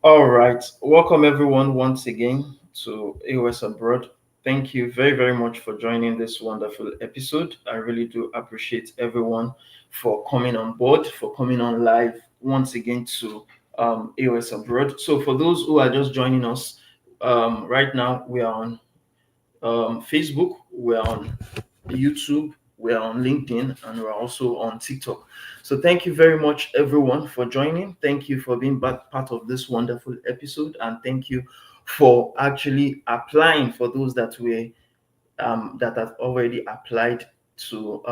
All right. Welcome everyone once again to A.O.S Abroad. Thank you very, very much for joining this wonderful episode. I really do appreciate everyone for coming on board, for coming on live once again to A.O.S Abroad. So, for those who are just joining us right now, we are on Facebook, we're on YouTube, we're on LinkedIn, and we're also on TikTok. So thank you very much, everyone, for joining. Thank you for being part of this wonderful episode, and thank you for actually applying for those that have already applied to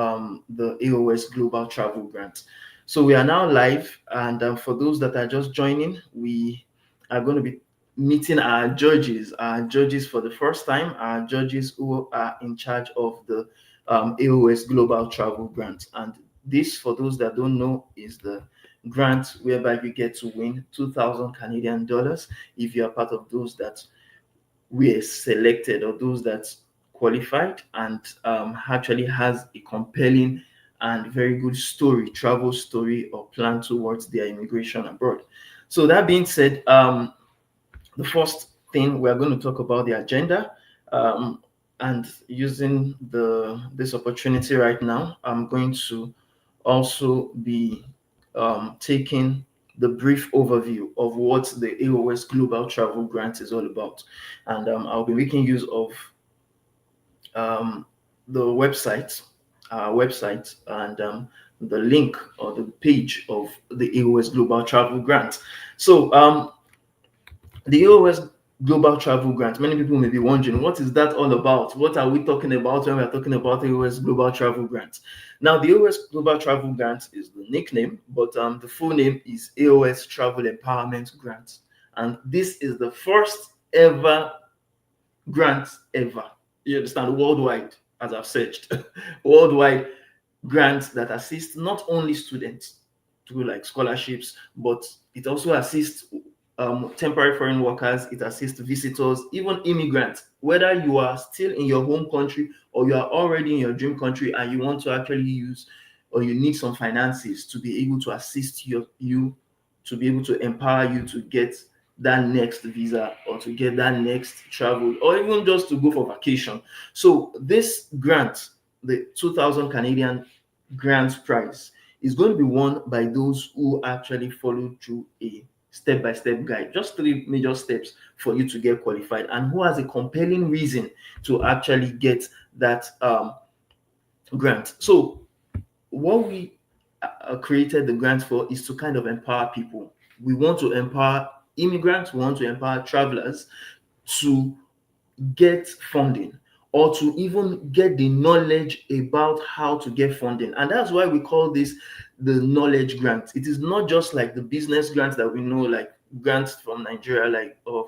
the A.O.S Global Travel Grant. So we are now live, and for those that are just joining, we are going to be meeting our judges for the first time, our judges who are in charge of the A.O.S Global Travel Grant. And this, for those that don't know, is the grant whereby you get to win 2,000 Canadian dollars if you are part of those that were selected or those that qualified and actually has a compelling and very good story, travel story or plan towards their immigration abroad. So that being said, the first thing we're going to talk about the agenda, um, and using the this opportunity right now, I'm going to also be taking the brief overview of what the A.O.S Global Travel Grant is all about, and I'll be making use of um, the website, and the link or the page of the A.O.S Global Travel Grant. So the A.O.S Global Travel Grant, many people may be wondering, what is that all about? What are we talking about when we're talking about A.O.S Global Travel Grant? Now, the A.O.S Global Travel Grant is the nickname, but the full name is A.O.S Travel Empowerment Grant. And this is the first ever grant ever. You understand? Worldwide, as I've searched, worldwide grants that assist not only students through like scholarships, but it also assists temporary foreign workers, it assists visitors, even immigrants, whether you are still in your home country or you are already in your dream country and you want to actually use or you need some finances to be able to assist you to be able to empower you to get that next visa or to get that next travel or even just to go for vacation. So this grant, the 2,000 Canadian grant prize, is going to be won by those who actually follow through a step-by-step guide, just three major steps for you to get qualified, and who has a compelling reason to actually get that grant. So what we created the grant for is to kind of empower people. We want to empower immigrants, we want to empower travelers to get funding or to even get the knowledge about how to get funding. And that's why we call this the knowledge grant. It is not just like the business grants that we know, like grants from Nigeria, like or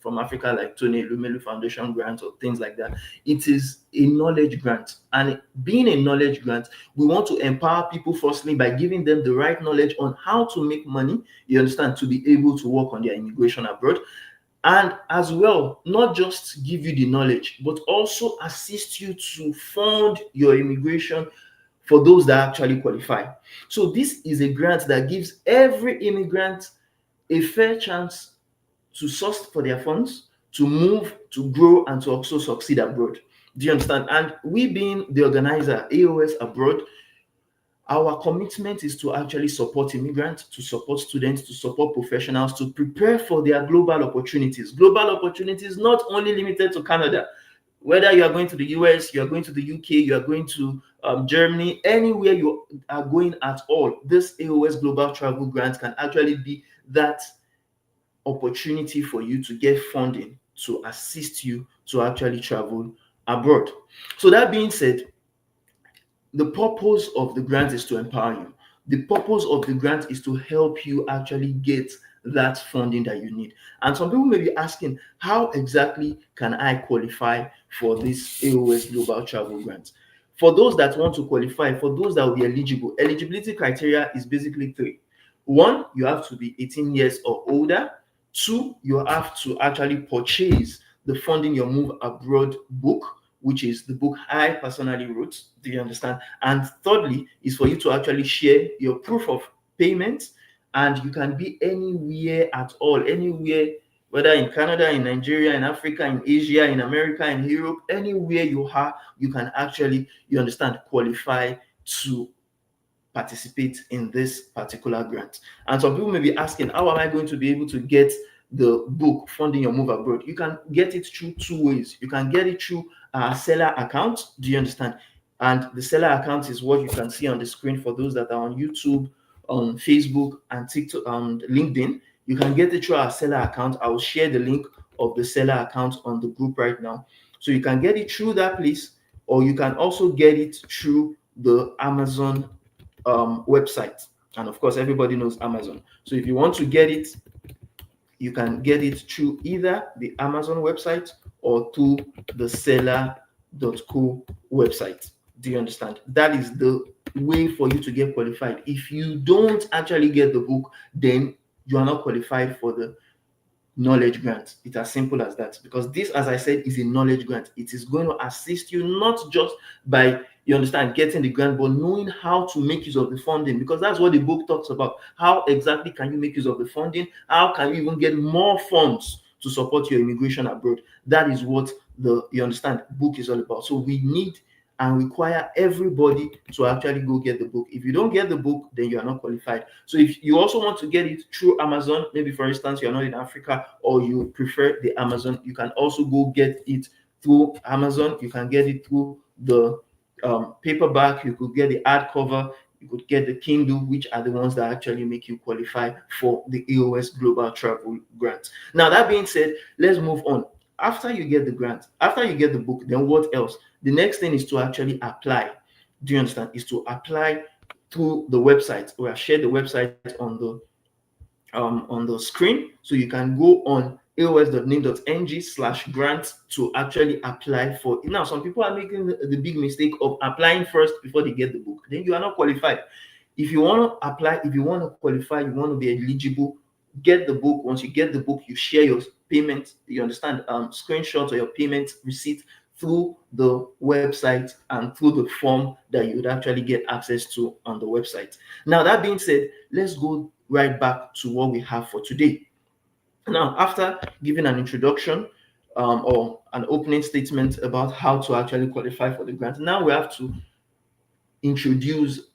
from Africa, like Tony Lumelu Foundation grants or things like that. It is a knowledge grant. And being a knowledge grant, we want to empower people firstly by giving them the right knowledge on how to make money, you understand, to be able to work on their immigration abroad, and as well not just give you the knowledge but also assist you to fund your immigration for those that actually qualify. So this is a grant that gives every immigrant a fair chance to source for their funds, to move, to grow, and to also succeed abroad. Do you understand? And we, being the organizer, A.O.S Abroad, our commitment is to actually support immigrants, to support students, to support professionals, to prepare for their global opportunities. Global opportunities not only limited to Canada. Whether you are going to the US, you are going to the UK, you are going to Germany, anywhere you are going at all, this A.O.S Global Travel Grant can actually be that opportunity for you to get funding to assist you to actually travel abroad. So that being said, the purpose of the grant is to empower you. The purpose of the grant is to help you actually get that funding that you need. And some people may be asking, how exactly can I qualify for this A.O.S Global Travel Grant? For those that want to qualify, for those that will be eligible, eligibility criteria is basically three. One, you have to be 18 years or older. Two, you have to actually purchase the Funding Your Move Abroad book, which is the book I personally wrote. Do you understand? And thirdly, is for you to actually share your proof of payment and you can be anywhere at all, anywhere, whether in Canada, in Nigeria, in Africa, in Asia, in America, in Europe, anywhere you are, you can actually, you understand, qualify to participate in this particular grant. And some people may be asking, how am I going to be able to get the book Funding Your Move Abroad? You can get it through two ways. You can get it through a seller account. Do you understand? And the seller account is what you can see on the screen for those that are on YouTube, on Facebook, and TikTok, and LinkedIn. You can get it through our seller account. I will share the link of the seller account on the group right now. So you can get it through that place, or you can also get it through the Amazon website. And of course, everybody knows Amazon. So if you want to get it, you can get it through either the Amazon website or through the seller.co website. Do you understand? That is the way for you to get qualified. If you don't actually get the book, then you are not qualified for the knowledge grant. It's as simple as that, because this, as I said, is a knowledge grant. It is going to assist you not just by, you understand, getting the grant, but knowing how to make use of the funding, because that's what the book talks about. How exactly can you make use of the funding? How can you even get more funds to support your immigration abroad? That is what the, you understand, book is all about. So we need and require everybody to actually go get the book. If you don't get the book, then you are not qualified. So if you also want to get it through Amazon, maybe for instance, you're not in Africa or you prefer the Amazon, you can also go get it through Amazon. You can get it through the paperback, you could get the hardcover, you could get the Kindle, which are the ones that actually make you qualify for the A.O.S Global Travel Grant. Now, that being said, let's move on. After you get the grant, after you get the book, then what else? The next thing is to actually apply. Do you understand? Is to apply through the website. We have shared the website on the screen, so you can go on aos.nim.ng/grant to actually apply for it. Now, some people are making the big mistake of applying first before they get the book. Then you are not qualified. If you want to apply, if you want to qualify, you want to be eligible, get the book. Once you get the book, you share your payment, you understand, screenshots or your payment receipt through the website and through the form that you would actually get access to on the website. Now, that being said, let's go right back to what we have for today. Now, after giving an introduction or an opening statement about how to actually qualify for the grant, now we have to introduce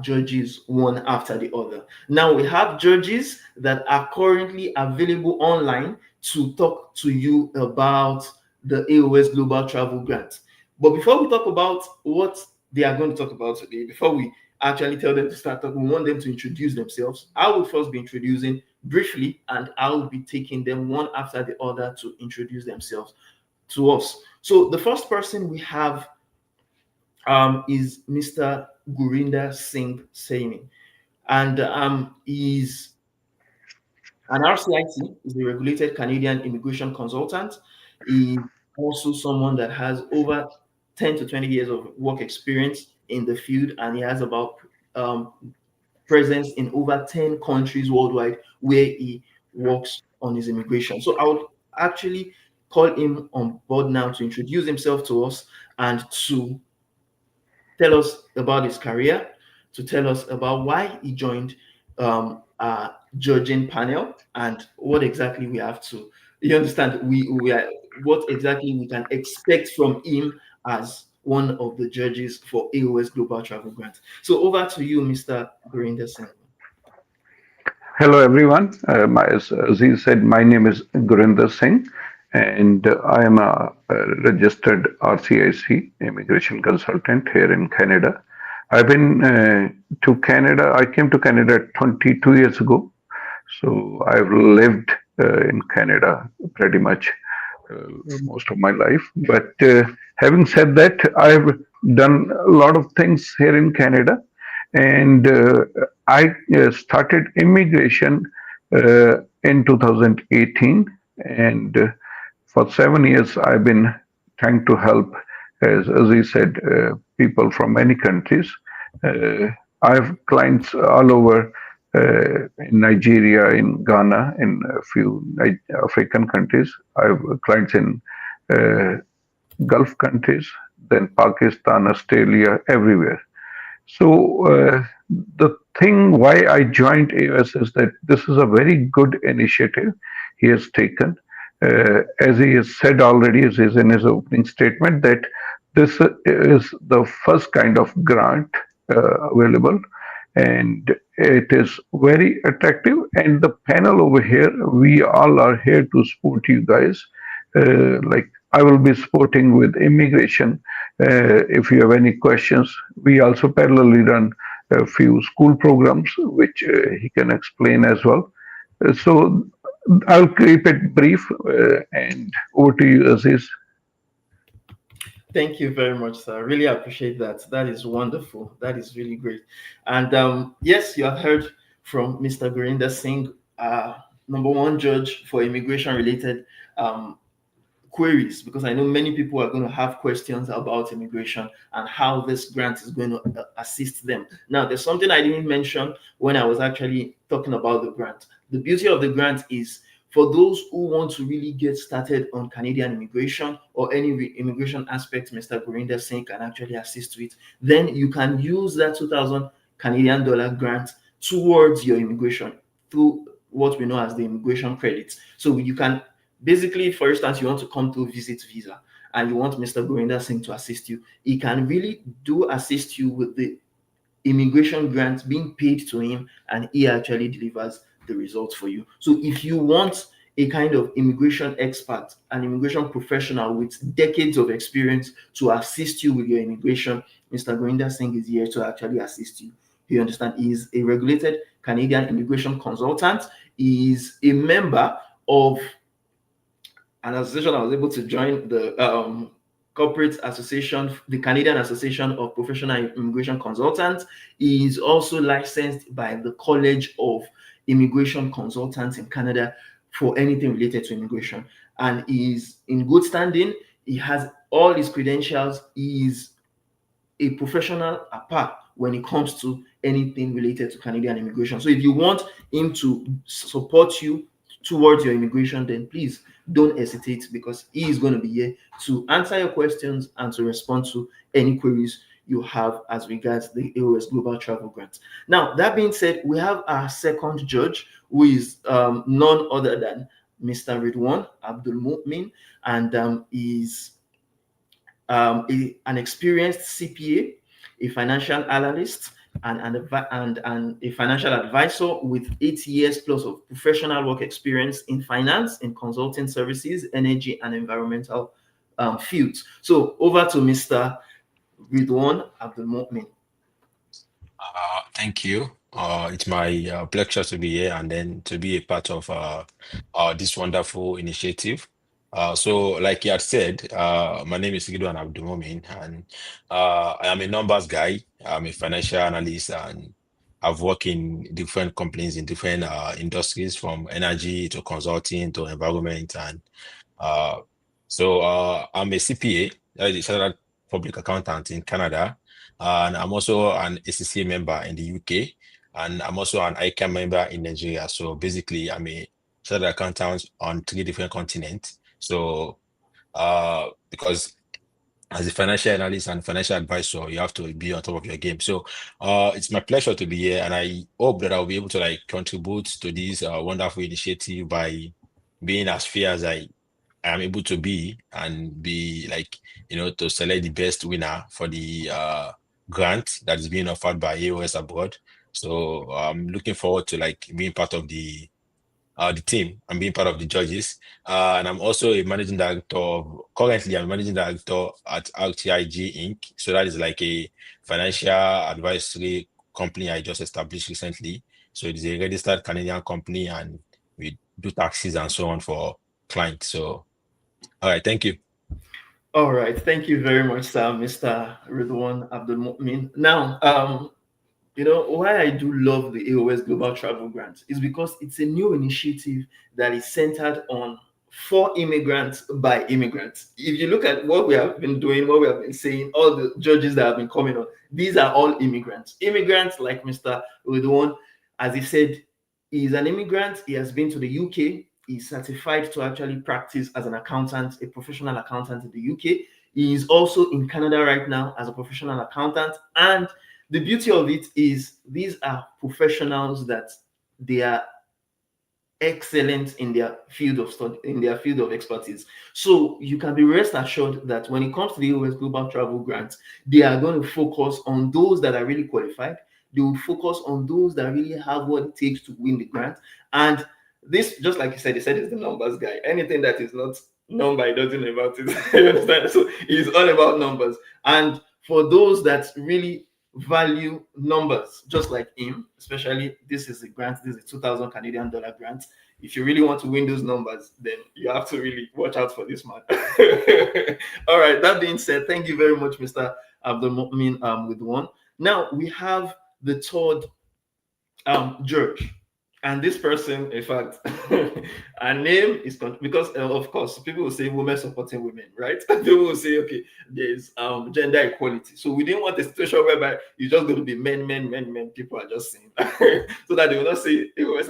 judges one after the other. Now we have judges that are currently available online to talk to you about the A.O.S Global Travel Grant. But before we talk about what they are going to talk about today, before we actually tell them to start talking, we want them to introduce themselves. I will first be introducing briefly, and I will be taking them one after the other to introduce themselves to us. So the first person we have is Mr. Gurinder Singh Saini, and he's an RCIT, is a regulated Canadian immigration consultant. He's also someone that has over 10 to 20 years of work experience in the field, and he has about um, presence in over 10 countries worldwide where he works on his immigration. So I would actually call him on board now to introduce himself to us and to tell us about his career, to tell us about why he joined our judging panel, and what exactly we have to, you understand, we are, what exactly we can expect from him as one of the judges for A.O.S Global Travel Grant. So over to you, Mr. Gurinder Singh. Hello, everyone. As Aziz said, my name is Gurinder Singh, and I am a registered RCIC immigration consultant here in Canada. I've been to Canada. I came to Canada 22 years ago, so I've lived in Canada pretty much most of my life. But having said that, I've done a lot of things here in Canada, and I started immigration in 2018, and for 7 years I've been trying to help, as he said, people from many countries. Uh, I have clients all over in Nigeria, in Ghana, in a few African countries. I have clients in uh, Gulf countries, then Pakistan, Australia, everywhere. So the thing why I joined A.O.S is that this is a very good initiative he has taken. As he has said already, is in his opening statement that this is the first kind of grant available, and it is very attractive. And the panel over here, we all are here to support you guys. Like I will be supporting with immigration. If you have any questions, we also parallelly run a few school programs which he can explain as well. So I'll keep it brief and over to you, Aziz. Thank you very much, sir. Really appreciate that. That is wonderful. That is really great. And yes, you have heard from Mr. Gurinder Singh, number one judge for immigration related um, queries, because I know many people are going to have questions about immigration and how this grant is going to assist them. Now, there's something I didn't mention when I was actually talking about the grant. The beauty of the grant is for those who want to really get started on Canadian immigration or any immigration aspect Mr. Gurinder Singh can actually assist with, then you can use that 2,000 Canadian dollar grant towards your immigration through what we know as the immigration credits. So you can basically, for instance, you want to come to visit visa and you want Mr. Gurinder Singh to assist you, he can really do assist you with the immigration grant being paid to him, and he actually delivers the results for you. So if you want a kind of immigration expert, an immigration professional with decades of experience to assist you with your immigration, Mr. Gurinder Singh is here to actually assist you. You understand? He is a regulated Canadian immigration consultant. He is a member of an association. I was able to join the corporate association, the Canadian Association of Professional Immigration Consultants. He is also licensed by the College of Immigration Consultants in Canada for anything related to immigration, and he is in good standing. He has all his credentials. He is a professional apart when it comes to anything related to Canadian immigration. So if you want him to support you towards your immigration, then please don't hesitate, because he is going to be here to answer your questions and to respond to any queries you have as regards the A.O.S Global Travel Grant. Now, that being said, we have our second judge, who is none other than Mr. Ridwan Abdul Mu'min, and is an experienced CPA, a financial analyst, and a financial advisor with 8 years plus of professional work experience in finance, in consulting services, energy, and environmental fields. So over to Mr. Ridwan Abdul Mu'min. Thank you. It's my pleasure to be here and then to be a part of this wonderful initiative. So, like you had said, my name is Gideon Abdulmomin, and I am a numbers guy. I'm a financial analyst, and I've worked in different companies in different industries, from energy to consulting to environment, and uh, I'm a CPA, that is a Chartered Public Accountant in Canada, and I'm also an ACCA member in the UK, and I'm also an ICANN member in Nigeria. So basically, I'm a chartered accountant on three different continents. So because as a financial analyst and financial advisor, you have to be on top of your game. So it's my pleasure to be here, and I hope that I'll be able to like contribute to this wonderful initiative by being as fair as I am able to be, and be like, to select the best winner for the grant that is being offered by A.O.S abroad. So I'm looking forward to like being part of the team and being part of the judges. And I'm also a managing director currently I'm a managing director at RTIG Inc. So that is like a financial advisory company I just established recently. So it is a registered Canadian company, and we do taxes and so on for clients. So all right, thank you. All right, thank you very much, sir, Mr. Ridwan Abdul Mu'min. Now, why I do love the A.O.S Global Travel Grant is because it's a new initiative that is centered on for immigrants by immigrants. If you look at what we have been doing, what we have been saying, all the judges that have been coming on, these are all immigrants. Immigrants like Mr. Udwan, as he said, he is an immigrant. He has been to the UK. He's certified to actually practice as an accountant, a professional accountant in the UK. He is also in Canada right now as a professional accountant, and the beauty of it is these are professionals that they are excellent in their field of study, in their field of expertise. So you can be rest assured that when it comes to the A.O.S Global Travel Grant, they are going to focus on those that are really qualified. They will focus on those that really have what it takes to win the grant. And this, just like you said, he said it's the numbers guy. Anything that is not number, he doesn't know about it. You understand? So it's all about numbers. And for those that really value numbers, just like him, especially this is a grant, this is a 2,000 Canadian dollar grant. If you really want to win those numbers, then you have to really watch out for this man. All right, that being said, thank you very much, Mr. Abdul with one. Now we have the third George. And this person, in fact, her name is because of course people will say women supporting women, right? People will say, okay, there's gender equality. So we didn't want a situation whereby it's just going to be men, men, men, men. People are just saying so that they will not say A.O.S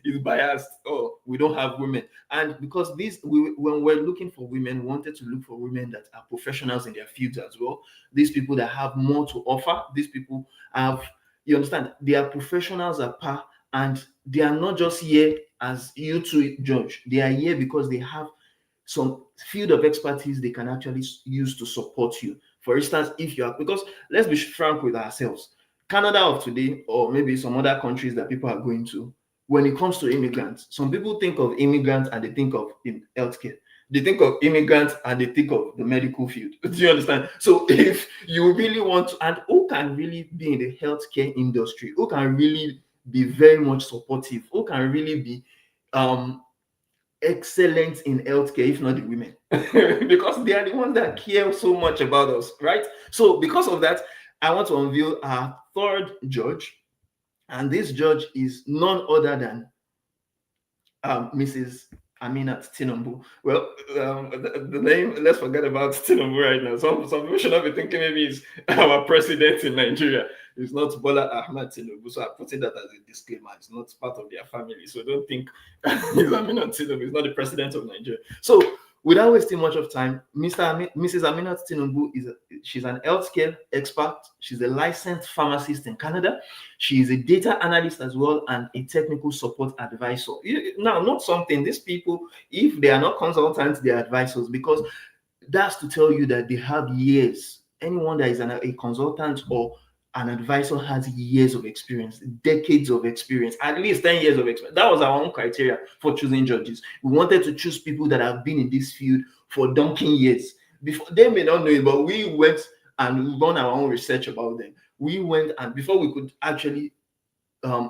is biased or we don't have women. And because when we're looking for women, we wanted to look for women that are professionals in their fields as well. These people that have more to offer. These people have, you understand, they are professionals at par. And they are not just here as you to judge. They are here because they have some field of expertise they can actually use to support you. For instance, if you are, because let's be frank with ourselves, Canada of today, or maybe some other countries that people are going to, when it comes to immigrants, some people think of immigrants and they think of in healthcare. They think of immigrants and they think of the medical field. Do you understand? So if you really want to, and who can really be in the healthcare industry, who can really be very much supportive, who can really be excellent in healthcare, if not the women, because they are the ones that care so much about us, right? So because of that, I want to unveil our third judge, and this judge is none other than Mrs. Aminat Tinubu. Well, the name, let's forget about Tinubu right now. Some people should not be thinking maybe it's our president in Nigeria. It's not Bola Ahmed Tinubu. So I put it that as a disclaimer. It's not part of their family. So don't think it's Aminat Tinubu. It's not the president of Nigeria. So without wasting much of time, Mrs. Aminat Tinubu she's an healthcare expert. She's a licensed pharmacist in Canada. She is a data analyst as well and a technical support advisor. Now, not something, these people, if they are not consultants, they are advisors, because that's to tell you that they have years. Anyone that is a consultant or an advisor has years of experience, decades of experience, at least 10 years of experience. That was our own criteria for choosing judges. We wanted to choose people that have been in this field for donkey years. Before, they may not know it, but we went and done our own research about them. We went, and before we could actually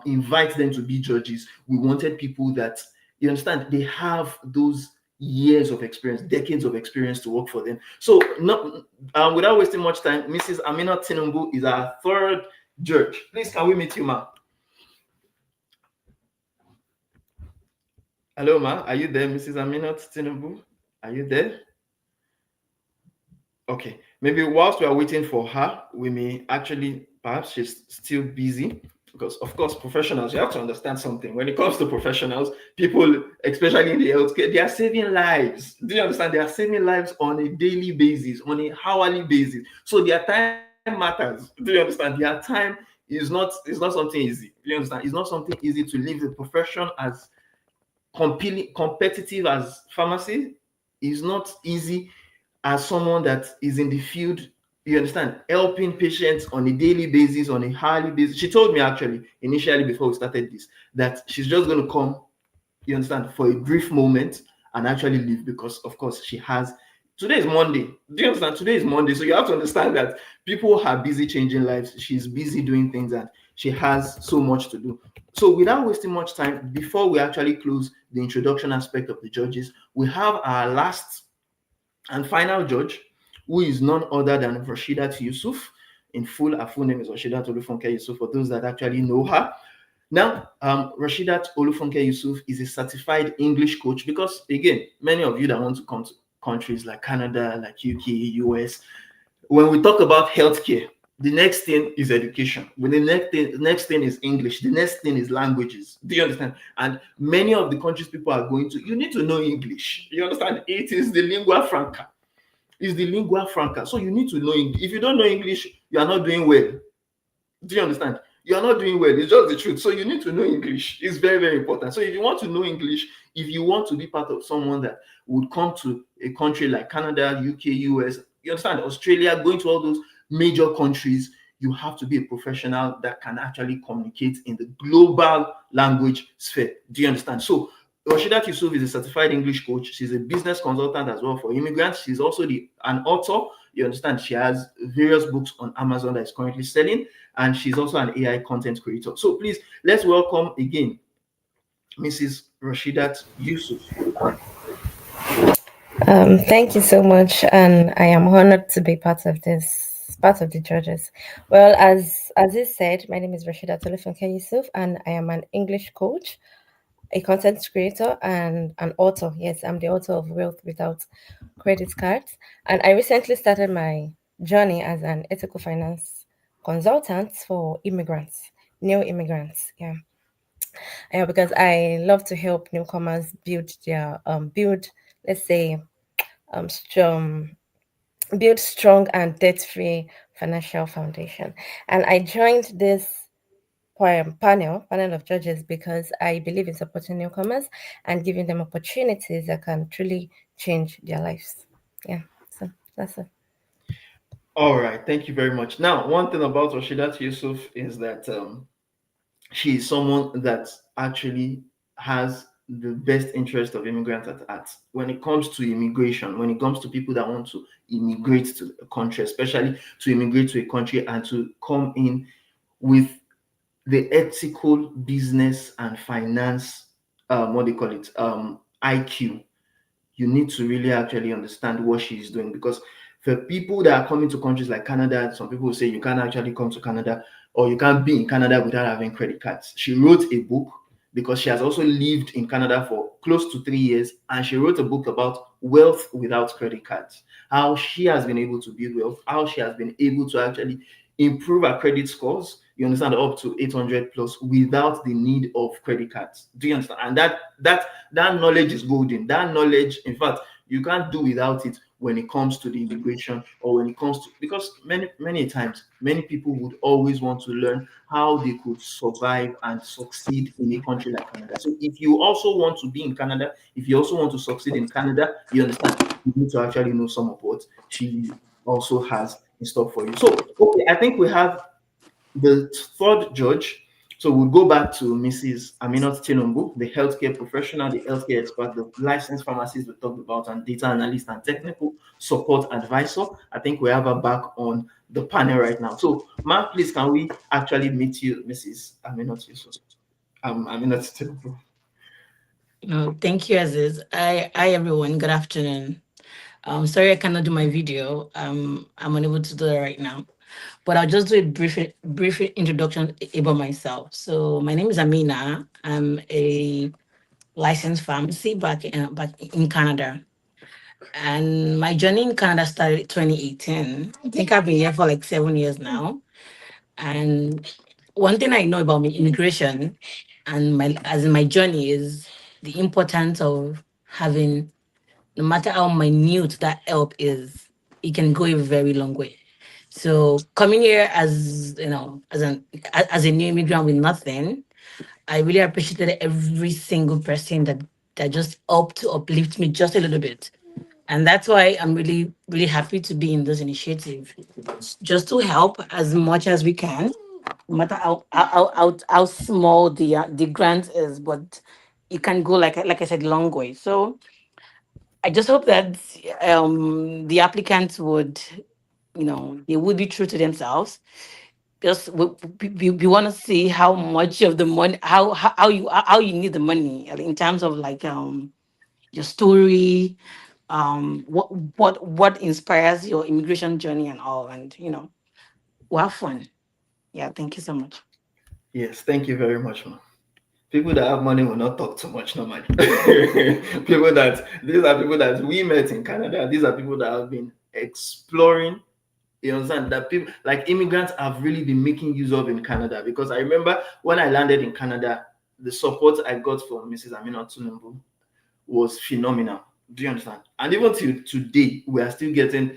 invite them to be judges, we wanted people that, you understand, they have those years of experience, decades of experience to work for them. So without wasting much time, Mrs. Aminat Tinubu is our third judge. Please, can we meet you, ma? Hello, ma. Are you there, Mrs. Aminat Tinubu? Are you there? Okay. Maybe whilst we are waiting for her, we may actually, perhaps she's still busy. Because of course, professionals, you have to understand something. When it comes to professionals, people, especially in the healthcare, they are saving lives. Do you understand? They are saving lives on a daily basis, on a hourly basis. So their time matters. Do you understand? Their time is not something easy. Do you understand? It's not something easy to leave the profession as competitive as pharmacy. Is not easy as someone that is in the field, you understand, helping patients on a daily basis, on a hourly basis. She told me actually, initially before we started this, that she's just going to come, you understand, for a brief moment and actually leave because, of course, today is Monday. Do you understand? Today is Monday. So you have to understand that people are busy changing lives. She's busy doing things and she has so much to do. So without wasting much time, before we actually close the introduction aspect of the judges, we have our last and final judge, who is none other than Rashidat Yusuf. In full, her full name is Rashidat Olufunke Yusuf, for those that actually know her. Now, Rashidat Olufunke Yusuf is a certified English coach because, again, many of you that want to come to countries like Canada, like UK, US, when we talk about healthcare, the next thing is education. When the next thing is English, the next thing is languages. Do you understand? And many of the countries people are going to, you need to know English. You understand? It is the lingua franca. It's the lingua franca. So you need to know English. If you don't know English, you are not doing well. Do you understand? You're not doing well. It's just the truth. So you need to know English. It's very, very important. So if you want to know English, if you want to be part of someone that would come to a country like Canada, UK, US, you understand, Australia, going to all those major countries, you have to be a professional that can actually communicate in the global language sphere. Do you understand? So Rashidat Yusuf is a certified English coach. She's a business consultant as well for immigrants. She's also an author. You understand? She has various books on Amazon that is currently selling, and she's also an AI content creator. So please, let's welcome again Mrs. Rashidat Yusuf. Thank you so much, and I am honored to be part of the judges. Well, as you said, my name is Rashida Tolufunke Yusuf, and I am an English coach, a content creator, and an author. Yes, I'm the author of Wealth Without Credit Cards, and I recently started my journey as an ethical finance consultant for immigrants, new immigrants. Yeah, because I love to help newcomers build, let's say, strong build strong and debt-free financial foundation. And I joined this panel of judges because I believe in supporting newcomers and giving them opportunities that can truly change their lives. Yeah, so that's it. All right, thank you very much. Now, one thing about Rashidat Yusuf is that she is someone that actually has the best interest of immigrants at heart. When it comes to immigration, when it comes to people that want to immigrate to a country, especially to immigrate to a country and to come in with the ethical business and finance, what do you call it, IQ, you need to really actually understand what she's doing, because for people that are coming to countries like Canada, some people will say you can't actually come to Canada or you can't be in Canada without having credit cards. She wrote a book because she has also lived in Canada for close to 3 years, and she wrote a book about wealth without credit cards, how she has been able to build wealth, how she has been able to actually improve her credit scores, you understand, up to 800 plus without the need of credit cards. Do you understand? And that knowledge is golden. That knowledge, in fact, you can't do without it when it comes to the immigration, or when it comes to, because many times many people would always want to learn how they could survive and succeed in a country like Canada. So if you also want to be in Canada, if you also want to succeed in Canada, you understand, you need to actually know some of what she also has in store for you. So okay, I think we have the third judge. So we'll go back to Mrs. Aminat Chinumbu, the healthcare professional, the healthcare expert, the licensed pharmacist we talked about, and data analyst and technical support advisor. I think we have her back on the panel right now. So, ma'am, please, can we actually meet you, Mrs. Aminat Yusuf? Aminat Chinumbu. No, thank you, Aziz. Hi, everyone. Good afternoon. Sorry I cannot do my video. I'm unable to do that right now, but I'll just do a brief introduction about myself. So my name is Amina. I'm a licensed pharmacy back in Canada, and my journey in Canada started in 2018. I think I've been here for like 7 years now. And one thing I know about my immigration and my journey is the importance of having, no matter how minute that help is, it can go a very long way. So coming here as as a new immigrant with nothing, I really appreciated every single person that just helped to uplift me just a little bit. And that's why I'm really, really happy to be in this initiative, just to help as much as we can, no matter how small the grant is, but it can go, like I said, long way. So I just hope that the applicants would, they would be true to themselves. Just we want to see how much of the money, how you need the money in terms of like your story, what inspires your immigration journey and all, and we'll have fun. Yeah, thank you so much. Yes, thank you very much, ma'am. People that have money will not talk too much normally. These are people that we met in Canada. These are people that have been exploring. You understand that people like immigrants have really been making use of in Canada, because I remember when I landed in Canada, the support I got from Mrs. Amina Tunumbu was phenomenal. Do you understand? And even till today, we are still getting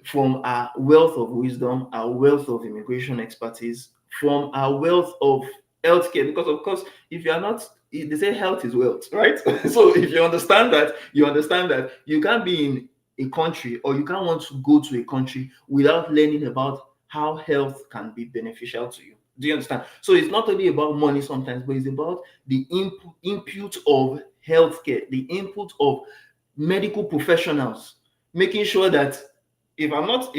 from our wealth of wisdom, our wealth of immigration expertise, from our wealth of healthcare. Because of course, if you are not, they say health is wealth, right? So if you understand that, you can't be in a country, or you can't want to go to a country without learning about how health can be beneficial to you. Do you understand? So it's not only about money sometimes, but it's about the input of healthcare, the input of medical professionals, making sure that if I'm not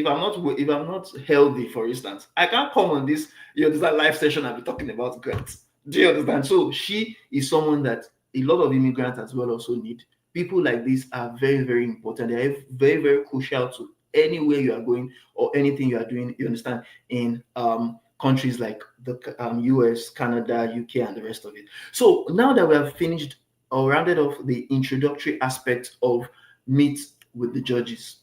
healthy, for instance, I can't come on this, you understand, live session and be talking about grants. Do you understand? So she is someone that a lot of immigrants as well also need. People like this are very, very important. They are very, very crucial to anywhere you are going or anything you are doing, you understand, in countries like the US, Canada, UK, and the rest of it. So now that we have finished or rounded off the introductory aspect of Meet with the Judges,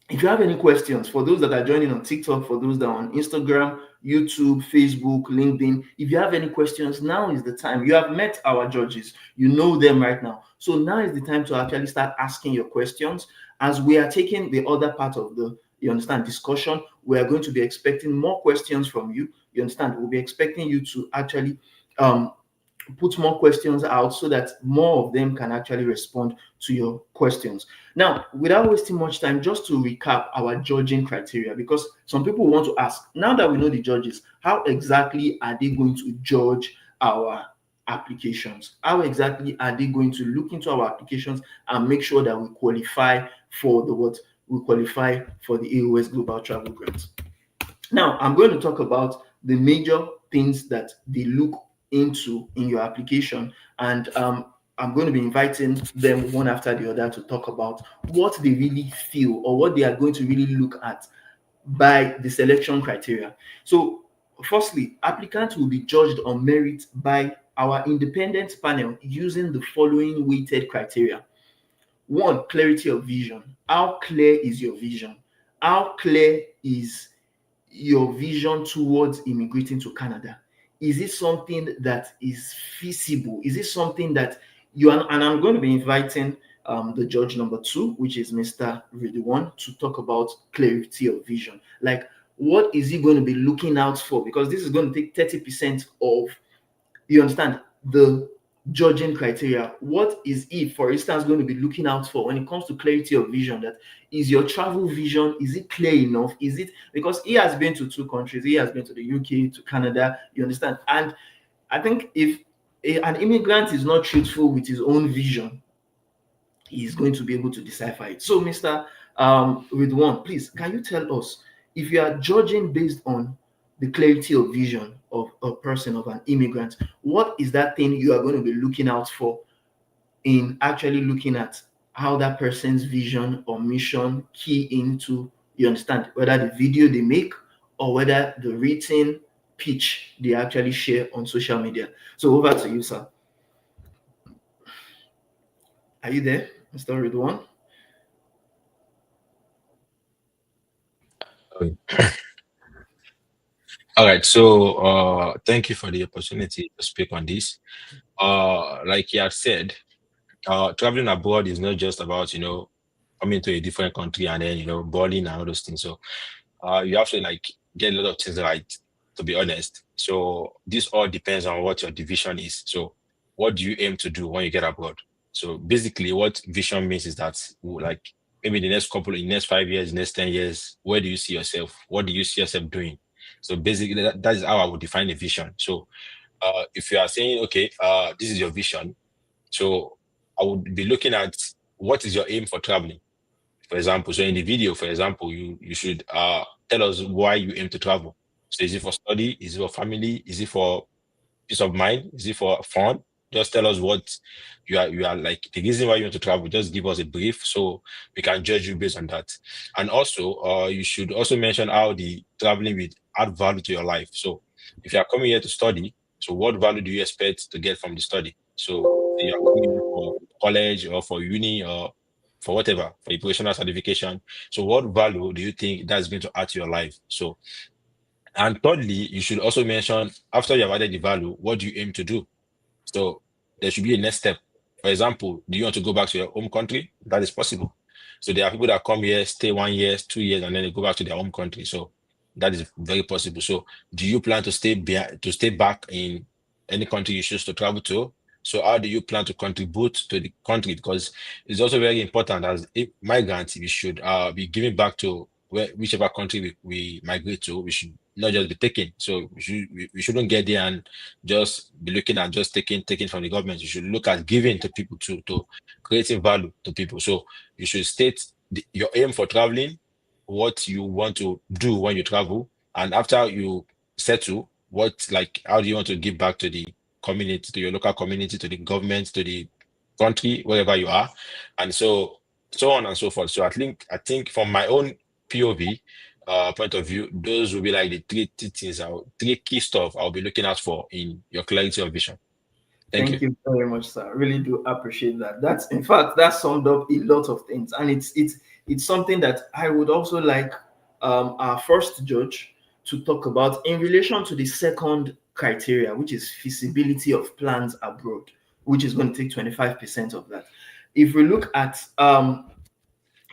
if you have any questions, for those that are joining on TikTok, for those that are on Instagram, YouTube, Facebook, LinkedIn, if you have any questions, now is the time. You have met our judges, you know them right now. So now is the time to actually start asking your questions. As we are taking the other part of the, you understand, discussion, we are going to be expecting more questions from you. You understand? We'll be expecting you to actually put more questions out so that more of them can actually respond to your questions. Now, without wasting much time, just to recap our judging criteria, because some people want to ask, now that we know the judges, how exactly are they going to judge our applications? How exactly are they going to look into our applications and make sure that we qualify for the what? We qualify for the A.O.S Global Travel Grant. Now, I'm going to talk about the major things that they look into in your application, and I'm going to be inviting them one after the other to talk about what they really feel or what they are going to really look at by the selection criteria. So, firstly, applicants will be judged on merit by our independent panel using the following weighted criteria. One, clarity of vision. How clear is your vision? How clear is your vision towards immigrating to Canada? Is it something that is feasible? Is it something that you are, and I'm going to be inviting the judge number 2, which is Mr. Ridwan, to talk about clarity of vision. Like, what is he going to be looking out for? Because this is going to take 30% of, you understand, the judging criteria. What is he, for instance, going to be looking out for when it comes to clarity of vision? That is your travel vision, is it clear enough? Is it, because he has been to 2 countries, he has been to the UK, to Canada, you understand? And I think if an immigrant is not truthful with his own vision, he's going to be able to decipher it. So, Mr. Ridwan, please, can you tell us, if you are judging based on the clarity of vision of a person, of an immigrant, what is that thing you are going to be looking out for in actually looking at how that person's vision or mission key into, you understand, whether the video they make or whether the written pitch they actually share on social media? So over to you, sir. Are you there, Mr. Ridwan? All right, so thank you for the opportunity to speak on this. Like you have said, traveling abroad is not just about, coming to a different country and then, balling and all those things. So you have to like get a lot of things right, to be honest. So this all depends on what your division is. So what do you aim to do when you get abroad? So basically what vision means is that, like, maybe in the next 5 years, next 10 years, where do you see yourself? What do you see yourself doing? So basically that is how I would define a vision. So if you are saying, okay, this is your vision, so I would be looking at what is your aim for traveling. For example, so in the video, for example, you should tell us why you aim to travel. So is it for study? Is it for family? Is it for peace of mind? Is it for fun? Just tell us what you are like, the reason why you want to travel. Just give us a brief so we can judge you based on that. And also, you should also mention how the traveling will add value to your life. So if you are coming here to study, so what value do you expect to get from the study? So you are coming here for college or for uni or for whatever, for a professional certification. So what value do you think that's going to add to your life? So, and thirdly, you should also mention, after you have added the value, what do you aim to do? So there should be a next step. For example, do you want to go back to your home country? That is possible. So there are people that come here, stay 1 year, 2 years, and then they go back to their home country. So that is very possible. So do you plan to stay back in any country you choose to travel to? So how do you plan to contribute to the country? Because it's also very important as migrants, we should be giving back to whichever country we migrate to. We should not just be taking. So we shouldn't get there and just be looking at just taking from the government. You should look at giving to people to creating value to people. So you should state your aim for traveling, what you want to do when you travel, and after you settle, how do you want to give back to the community, to your local community, to the government, to the country, wherever you are, and so on and so forth. So I think from my own POV point of view, those will be like the three key stuff I'll be looking out for in your clarity of vision. Thank you. Thank you very much, sir. I really do appreciate that. That's, in fact, that summed up a lot of things, and it's something that I would also like our first judge to talk about in relation to the second criteria, which is feasibility of plans abroad, which is going to take 25% of that. If we look at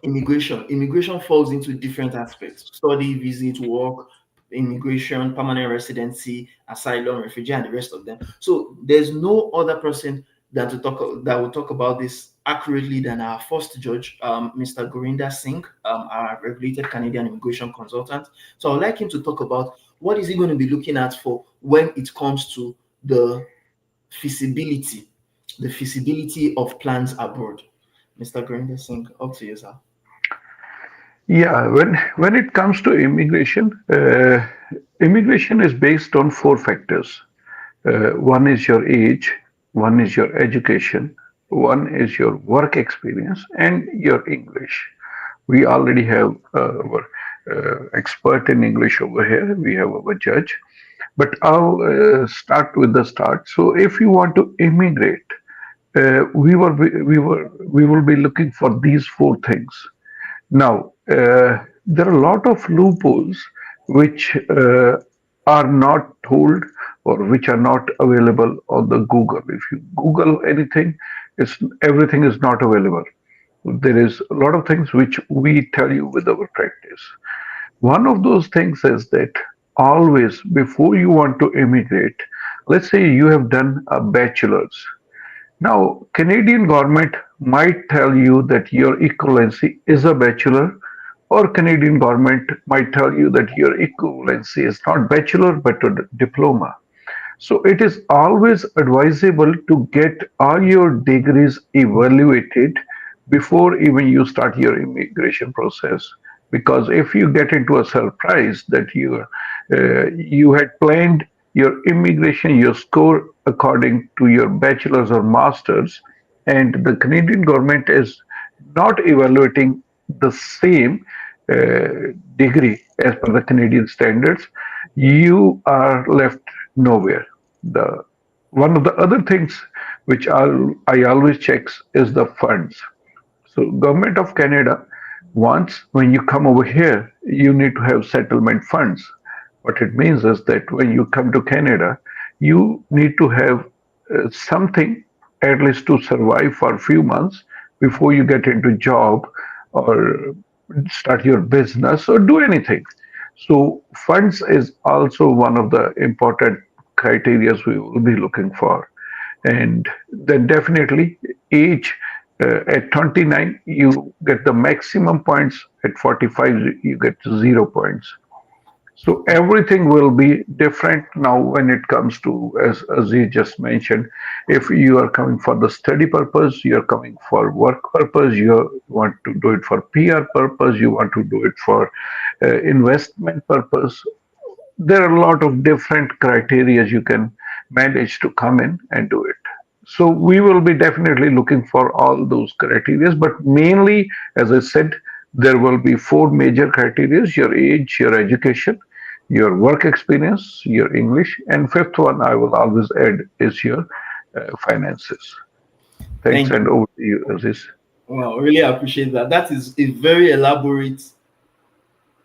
immigration falls into different aspects: study, visit, work, immigration, permanent residency, asylum, refugee, and the rest of them. So there's no other person that will talk about this accurately than our first judge, Mr. Gurinder Singh, our regulated Canadian immigration consultant. So I'd like him to talk about what is he going to be looking at for when it comes to the feasibility of plans abroad. Mr. Gurinder Singh, up to you, sir. Yeah, when it comes to immigration, immigration is based on four factors. One is your age, one is your education, one is your work experience, and your English. We already have our expert in English over here. We have our judge. But I'll start with the start. So, if you want to immigrate, we will be looking for these four things. Now, there are a lot of loopholes which are not told or which are not available on the Google. If you Google anything, everything is not available. There is a lot of things which we tell you with our practice. One of those things is that always before you want to immigrate, let's say you have done a bachelor's. Now, Canadian government might tell you that your equivalency is a bachelor, or Canadian government might tell you that your equivalency is not bachelor but a diploma. So it is always advisable to get all your degrees evaluated before even you start your immigration process. Because if you get into a surprise that you had planned your immigration, your score according to your bachelor's or master's, and the Canadian government is not evaluating the same degree as per the Canadian standards, you are left nowhere. The one of the other things which I always checks is the funds. So government of Canada wants when you come over here, you need to have settlement funds. What it means is that when you come to Canada, you need to have something at least to survive for a few months before you get into job or start your business or do anything. So funds is also one of the important criteria we will be looking for. And then definitely age, at 29 you get the maximum points, at 45 you get 0 points. So everything will be different now when it comes to, as you just mentioned, if you are coming for the study purpose, you are coming for work purpose, you want to do it for PR purpose, you want to do it for investment purpose. There are a lot of different criteria you can manage to come in and do it. So we will be definitely looking for all those criteria, but mainly, as I said, there will be four major criteria: your age, your education, your work experience, your English, and fifth one I will always add is your finances. Thanks, Thank and you. over to you, Aziz. Well, really appreciate that. That is a very elaborate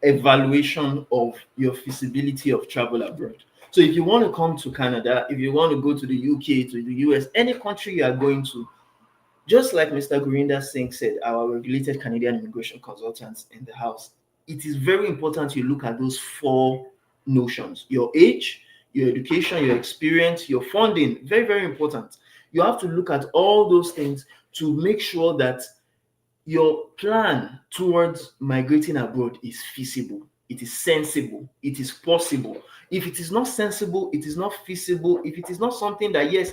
evaluation of your feasibility of travel abroad. So if you want to come to Canada, if you want to go to the UK, to the US, any country you are going to, just like Mr. Gurinder Singh said, our regulated Canadian immigration consultants in the house, it is very important you look at those four notions: your age, your education, your experience, your funding. Very, very important. You have to look at all those things to make sure that your plan towards migrating abroad is feasible, it is sensible, it is possible. If it is not sensible, it is not feasible, if it is not something that, yes,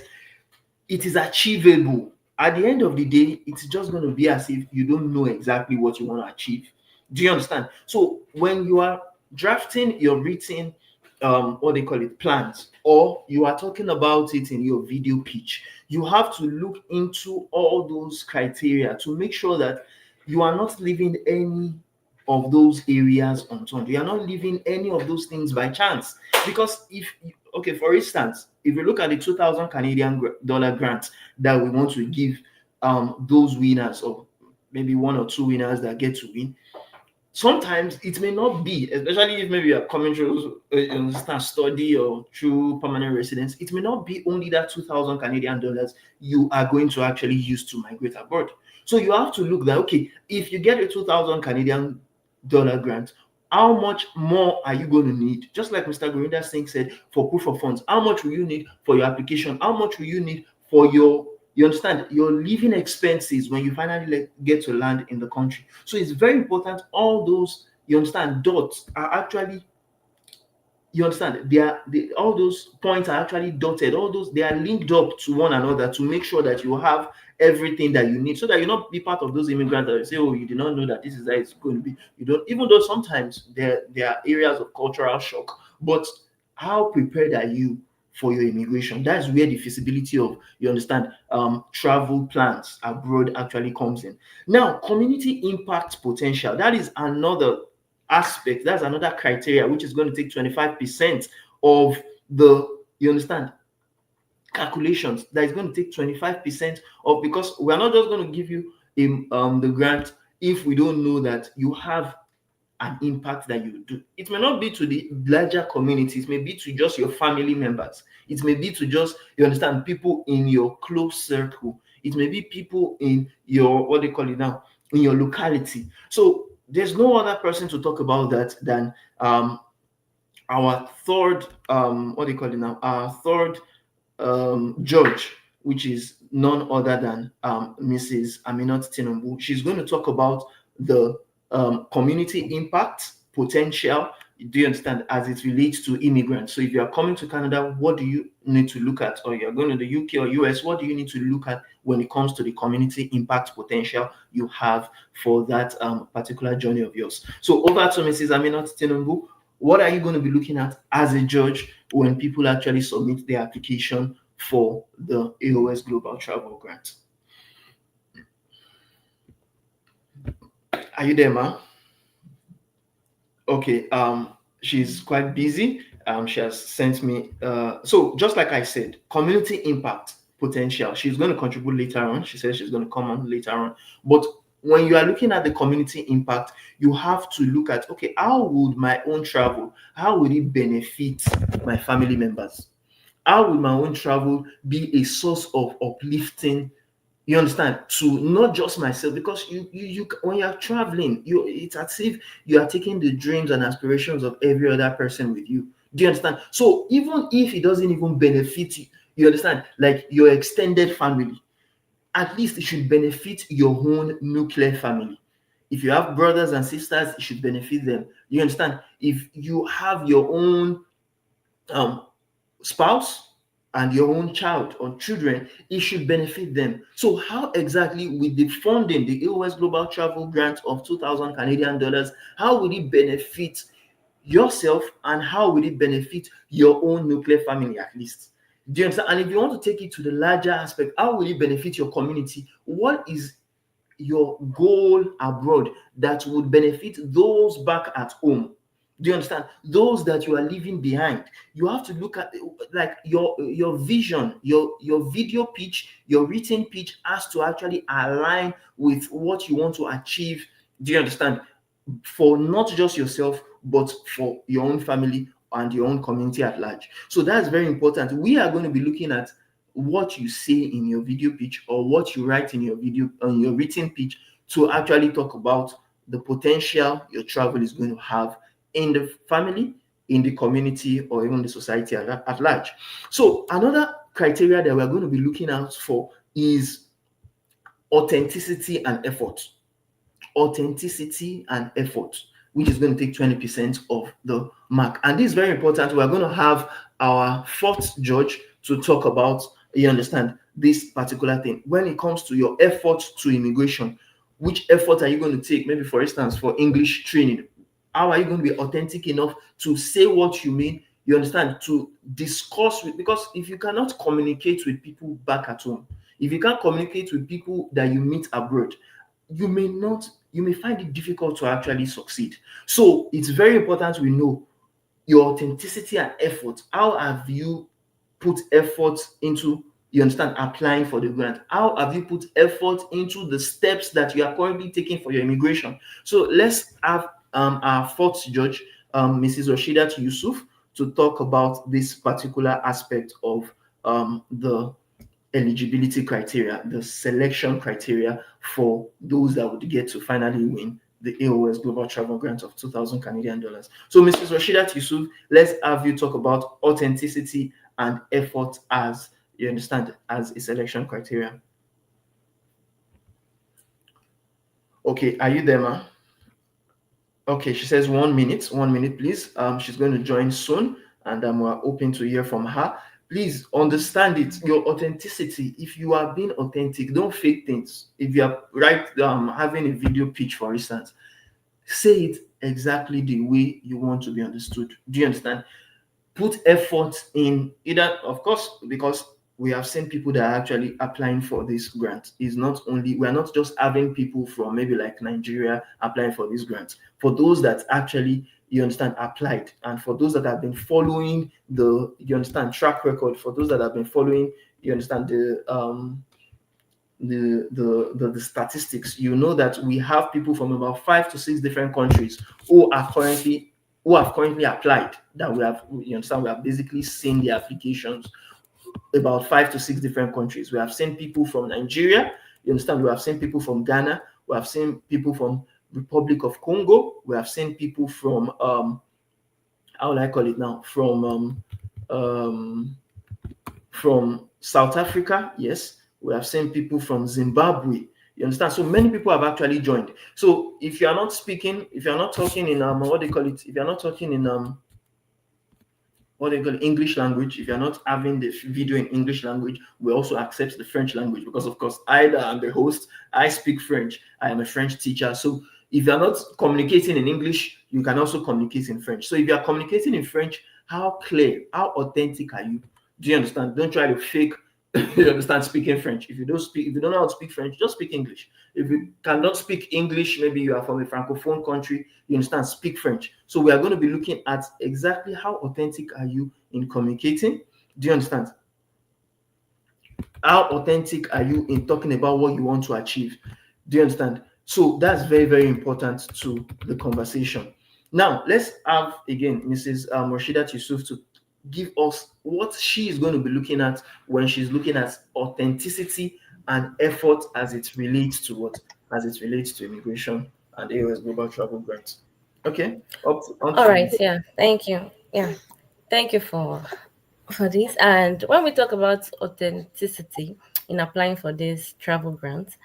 it is achievable, at the end of the day, it's just going to be as if you don't know exactly what you want to achieve. Do you understand? So when you are drafting your written what they call it, plans, or you are talking about it in your video pitch, you have to look into all those criteria to make sure that you are not leaving any of those areas unturned. You are not leaving any of those things by chance. Because if, okay, for instance, if you look at the 2,000 Canadian dollar grant that we want to give those winners, or maybe one or two winners that get to win, sometimes it may not be, especially if maybe you're coming through study or through permanent residence, it may not be only that 2,000 Canadian dollars you are going to actually use to migrate abroad. So you have to look that, okay, if you get a 2,000 Canadian dollar grant, how much more are you going to need? Just like Mr. Gorinda Singh said, for proof of funds, how much will you need for your application? How much will you need for your, you understand, your living expenses when you finally get to land in the country? So it's very important. All those, you understand, dots are actually, you understand, all those points are actually dotted, all those, they are linked up to one another to make sure that you have everything that you need, so that you not be part of those immigrants that say, oh, you did not know that this is how it's going to be. You don't, even though sometimes there are areas of cultural shock, but how prepared are you for your immigration? That's where the feasibility of, you understand, travel plans abroad actually comes in. Now, community impact potential, that is another aspect, that's another criteria, which is going to take 25% of the, you understand, calculations. That is going to take 25% of, because we're not just going to give you the grant if we don't know that you have an impact that you do. It may not be to the larger community, it may be to just your family members, it may be to just, you understand, people in your close circle, it may be people in your, what they call it now, in your locality. So there's no other person to talk about that than our third what do you call it now, our third judge, which is none other than Mrs. Aminat Tinubu. She's going to talk about the community impact potential. Do you understand, as it relates to immigrants? So if you are coming to Canada, what do you need to look at? Or you're going to the UK or US, what do you need to look at when it comes to the community impact potential you have for that particular journey of yours? So over to Mrs. Aminat Tinubu. What are you going to be looking at as a judge when people actually submit their application for the A.O.S Global Travel Grant? Are you there, ma? Okay, she's quite busy. She has sent me, so just like I said, community impact potential. She's going to contribute later on. She says she's going to come on later on. But when you are looking at the community impact, you have to look at, okay, how would my own travel, how would it benefit my family members? How would my own travel be a source of uplifting, you understand, to not just myself? Because you when you're traveling, it's as if you are taking the dreams and aspirations of every other person with you. Do you understand? So even if it doesn't even benefit you, you understand, like your extended family, at least it should benefit your own nuclear family. If you have brothers and sisters, it should benefit them. You understand? If you have your own um spouse and your own child or children, it should benefit them. So how exactly with the funding, the A.O.S Global Travel Grant of 2,000 Canadian dollars, how will it benefit yourself and how will it benefit your own nuclear family at least? Do you understand? And if you want to take it to the larger aspect, how will it benefit your community? What is your goal abroad that would benefit those back at home? Do you understand? Those that you are leaving behind. You have to look at, like, your vision, your video pitch, your written pitch has to actually align with what you want to achieve. Do you understand? For not just yourself, but for your own family and your own community at large. So that's very important. We are going to be looking at what you say in your video pitch or what you write in your video on your written pitch to actually talk about the potential your travel is going to have in the family, in the community, or even the society at large. So another criteria that we're going to be looking out for is authenticity and effort. Authenticity and effort, which is going to take 20% of the mark. And this is very important. We're going to have our fourth judge to talk about, you understand, this particular thing. When it comes to your effort to immigration, which effort are you going to take? Maybe, for instance, for English training, how are you going to be authentic enough to say what you mean? You understand, to discuss with, because if you cannot communicate with people back at home, if you can't communicate with people that you meet abroad, you may find it difficult to actually succeed. So it's very important we know your authenticity and effort. How have you put effort into, you understand, applying for the grant? How have you put effort into the steps that you are currently taking for your immigration? So let's have our fourth judge, Mrs. Rashidat Yusuf, to talk about this particular aspect of the eligibility criteria, the selection criteria for those that would get to finally win the A.O.S Global Travel Grant of 2,000 Canadian dollars. So, Mrs. Rashidat Yusuf, let's have you talk about authenticity and effort as, you understand, as a selection criteria. Okay, are you there, ma? Okay, she says 1 minute, 1 minute, please. She's going to join soon, and we're hoping to hear from her. Please understand it, your authenticity. If you are being authentic, don't fake things. If you are having a video pitch, for instance, say it exactly the way you want to be understood. Do you understand? Put effort in either, of course, because we have seen people that are actually applying for this grant. Is not only, we are not just having people from maybe like Nigeria applying for this grant. For those that actually, you understand, applied, and for those that have been following the, you understand, track record, for those that have been following, you understand, the statistics, you know that we have people from about 5 to 6 different countries who have currently applied, that we have, you understand, we have basically seen the applications. About 5 to 6 different countries. We have seen people from Nigeria, you understand, we have seen people from Ghana, we have seen people from Republic of Congo, we have seen people from how will I call it now, from South Africa, yes. We have seen people from Zimbabwe. You understand? So many people have actually joined. So if you are not speaking, if you are not talking in what they call it, if you are not talking in what they call English language, if you're not having the video in English language, we also accept the French language, because of course either I'm the host, I speak French, I am a French teacher. So if you're not communicating in English, you can also communicate in French. So if you're communicating in French, how clear, how authentic are you? Do you understand? Don't try to fake you understand, speaking French. If you don't know how to speak French, just speak English. If you cannot speak English, maybe you are from a francophone country, you understand, speak French. So we are going to be looking at exactly how authentic are you in communicating. Do you understand? How authentic are you in talking about what you want to achieve? Do you understand? So that's very, very important to the conversation. Now, let's have again Mrs. Rashidat Yusuf to give us what she is going to be looking at when she's looking at authenticity and effort as it relates to what? As it relates to immigration and A.O.S Global Travel Grant. Okay. All right. Yeah. Thank you. Yeah. Thank you for this. And when we talk about authenticity in applying for this travel grant,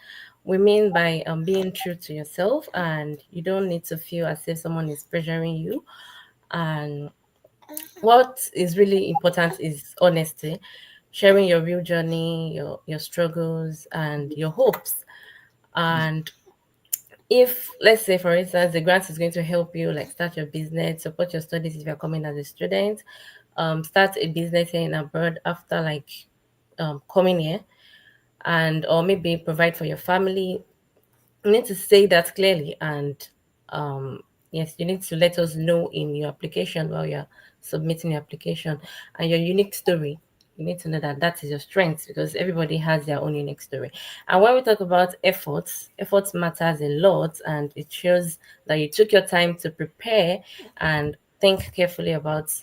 we mean by being true to yourself, and you don't need to feel as if someone is pressuring you. And what is really important is honesty, sharing your real journey, your struggles, and your hopes. And if, let's say, for instance, the grant is going to help you like start your business, support your studies if you're coming as a student, start a business here in abroad after like coming here, and or maybe provide for your family, you need to say that clearly. And yes, you need to let us know in your application while you're submitting your application, and your unique story. You need to know that that is your strength, because everybody has their own unique story. And when we talk about efforts matters a lot, and it shows that you took your time to prepare and think carefully about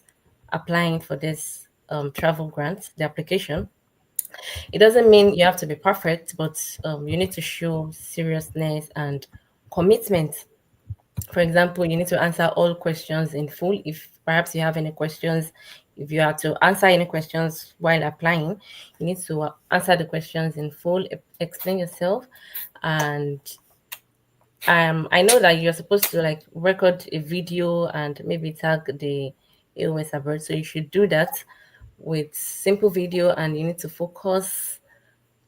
applying for this travel grant, the application. It doesn't mean you have to be perfect, but you need to show seriousness and commitment For example, you need to answer all questions in full. If perhaps you have any questions, if you have to answer any questions while applying, you need to answer the questions in full, explain yourself, and I know that you're supposed to like record a video and maybe tag the AOS abroad. So you should do that with simple video, and you need to focus,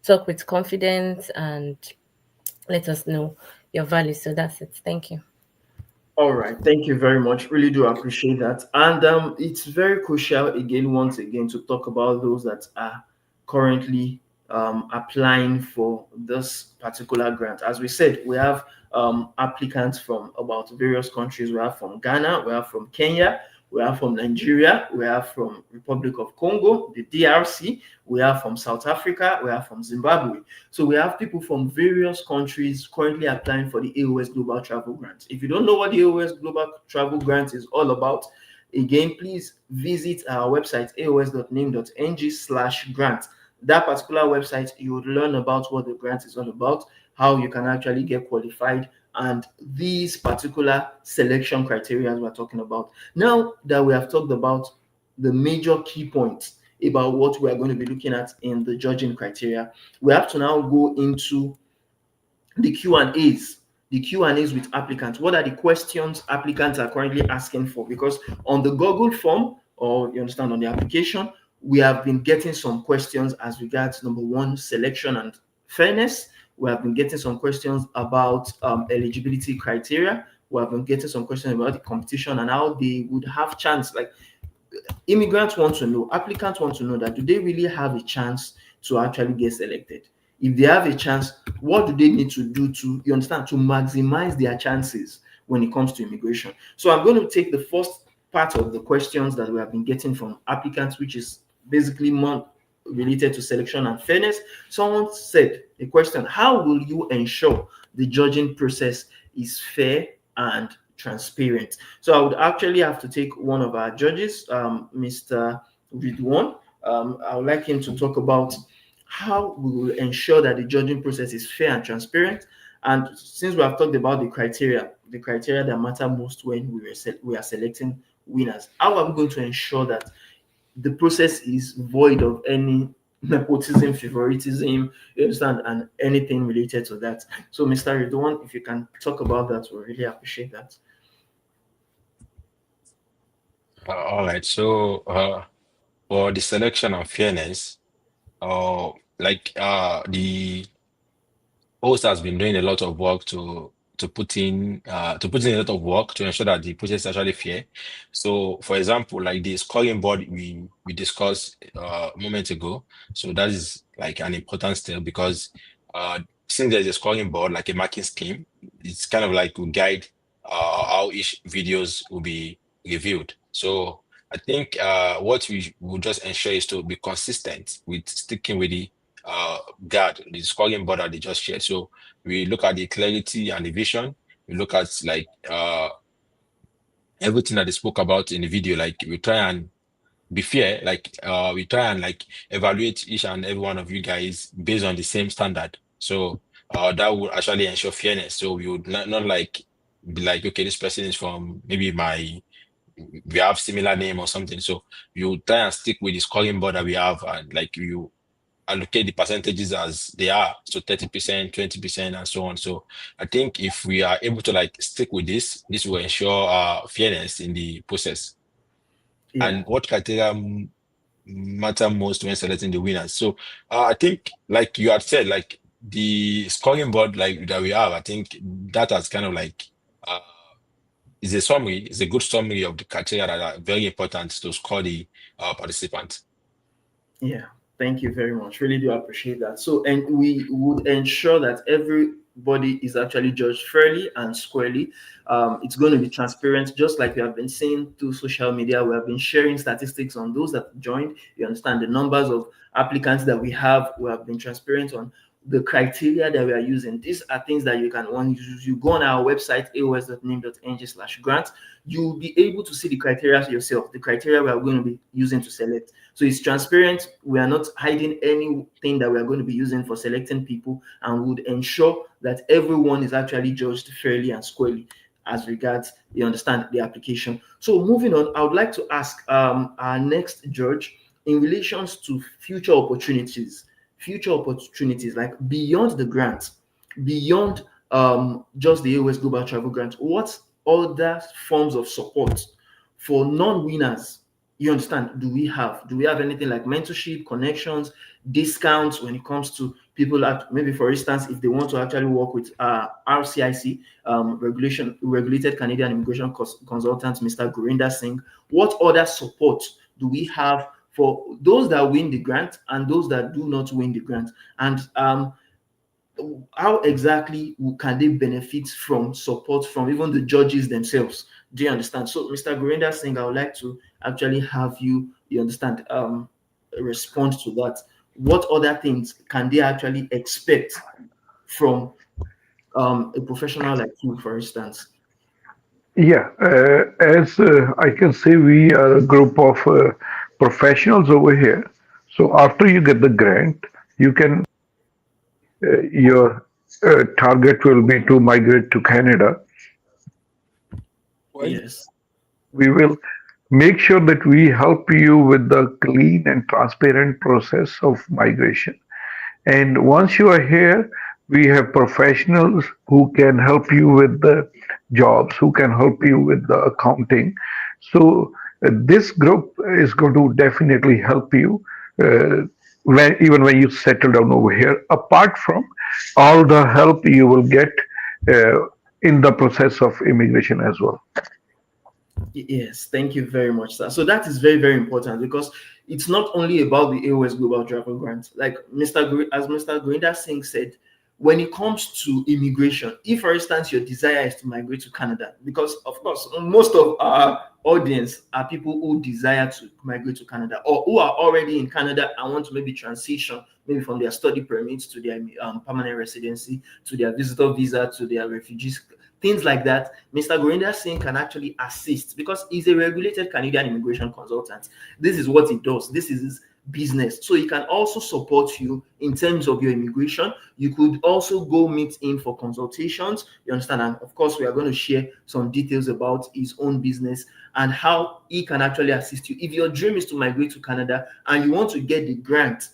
talk with confidence, and let us know your value. So that's it. Thank you. All right, thank you very much. Really do appreciate that. And it's very crucial again, once again, to talk about those that are currently applying for this particular grant. As we said, we have applicants from about various countries. We have from Ghana, we have from Kenya, we have from Nigeria, we have from Republic of Congo, the DRC, we have from South Africa, we have from Zimbabwe. So we have people from various countries currently applying for the A.O.S Global Travel Grant. If you don't know what the A.O.S Global Travel Grant is all about, again, please visit our website, aos.nim.ng/grant. That particular website, you would learn about what the grant is all about, how you can actually get qualified, and these particular selection criteria we're talking about. Now that we have talked about the major key points about what we are going to be looking at in the judging criteria, we have to now go into the Q&As. The Q&As with applicants. What are the questions applicants are currently asking for? Because on the Google form, or you understand, on the application, we have been getting some questions as regards number one, selection and fairness. We have been getting some questions about eligibility criteria. We have been getting some questions about the competition and how they would have chance. Like, immigrants want to know, applicants want to know that do they really have a chance to actually get selected? If they have a chance, what do they need to do to, you understand, to maximize their chances when it comes to immigration? So I'm going to take the first part of the questions that we have been getting from applicants, which is basically more related to selection and fairness. Someone said a question: how will you ensure the judging process is fair and transparent? So I would actually have to take one of our judges, Mr. Ridwan. I would like him to talk about how we will ensure that the judging process is fair and transparent. And since we have talked about the criteria that matter most when we are selecting winners, how are we going to ensure that the process is void of any nepotism, favoritism, you understand, and anything related to that? So, Mr. Ridwan, if you can talk about that, we really appreciate that. All right. So, for the selection and fairness, the host has been doing a lot of work to put in a lot of work to ensure that the process is actually fair. So, for example, like the scoring board we discussed a moment ago. So that is like an important step because since there's a scoring board, like a marking scheme, it's kind of like will guide how each videos will be reviewed. So I think what we will just ensure is to be consistent with sticking with the guard, the scoring board that they just shared. So we look at the clarity and the vision. We look at like everything that they spoke about in the video. Like we try and be fair. Like we try and like evaluate each and every one of you guys based on the same standard. So that would actually ensure fairness. So we would not like be like, okay, this person is from maybe we have similar name or something. So you try and stick with the scoring board that we have, and like you allocate the percentages as they are. So 30%, 20%, and so on. So I think if we are able to like stick with this will ensure fairness in the process. Yeah. And what criteria matter most when selecting the winners? So I think like you had said, like the scoring board like that we have, I think that has kind of like uh, is a summary, is a good summary of the criteria that are very important to score the participants. Yeah, thank you very much. Really do appreciate that. So, and we would ensure that everybody is actually judged fairly and squarely. It's going to be transparent, just like we have been seeing through social media. We have been sharing statistics on those that joined. You understand the numbers of applicants that we have. We have been transparent on the criteria that we are using. These are things that you can, when you go on our website, aos.nim.ng/grant, you'll be able to see the criteria yourself, the criteria we are going to be using to select. So it's transparent. We are not hiding anything that we are going to be using for selecting people, and would ensure that everyone is actually judged fairly and squarely. as regards, you understand, the application. So moving on, I would like to ask our next judge in relations to future opportunities like beyond the grant, beyond just the A.O.S Global Travel Grant. What other forms of support for non-winners, you understand, do we have? Do we have anything like mentorship, connections, discounts when it comes to people that maybe, for instance, if they want to actually work with RCIC, regulated Canadian Immigration Consultant, Mr. Gurinder Singh, what other support do we have for those that win the grant and those that do not win the grant? And how exactly can they benefit from support from even the judges themselves? Do you understand? So, Mr. Gurinder Singh, I would like to actually have you understand, respond to that. What other things can they actually expect from a professional like you, for instance? Yeah, as I can say, we are a group of professionals over here. So after you get the grant, you can your target will be to migrate to Canada. Well, Yes. we will make sure that we help you with the clean and transparent process of migration. And once you are here, we have professionals who can help you with the jobs, who can help you with the accounting. So this group is going to definitely help you even when you settle down over here. Apart from all the help you will get uh, in the process of immigration as well. Yes, thank you very much, sir. So that is very, very important because it's not only about the A.O.S Global Travel Grant. Like as Mr. Gurinder Singh said, when it comes to immigration, if for instance your desire is to migrate to Canada, because of course most of our audience are people who desire to migrate to Canada or who are already in Canada and want to maybe transition maybe from their study permits to their permanent residency, to their visitor visa, to their refugees, things like that. Mr. Gurinder Singh can actually assist because he's a regulated Canadian immigration consultant. This is what he does. This is his business. So he can also support you in terms of your immigration. You could also go meet him for consultations. You understand? And of course, we are going to share some details about his own business and how he can actually assist you. If your dream is to migrate to Canada and you want to get the grant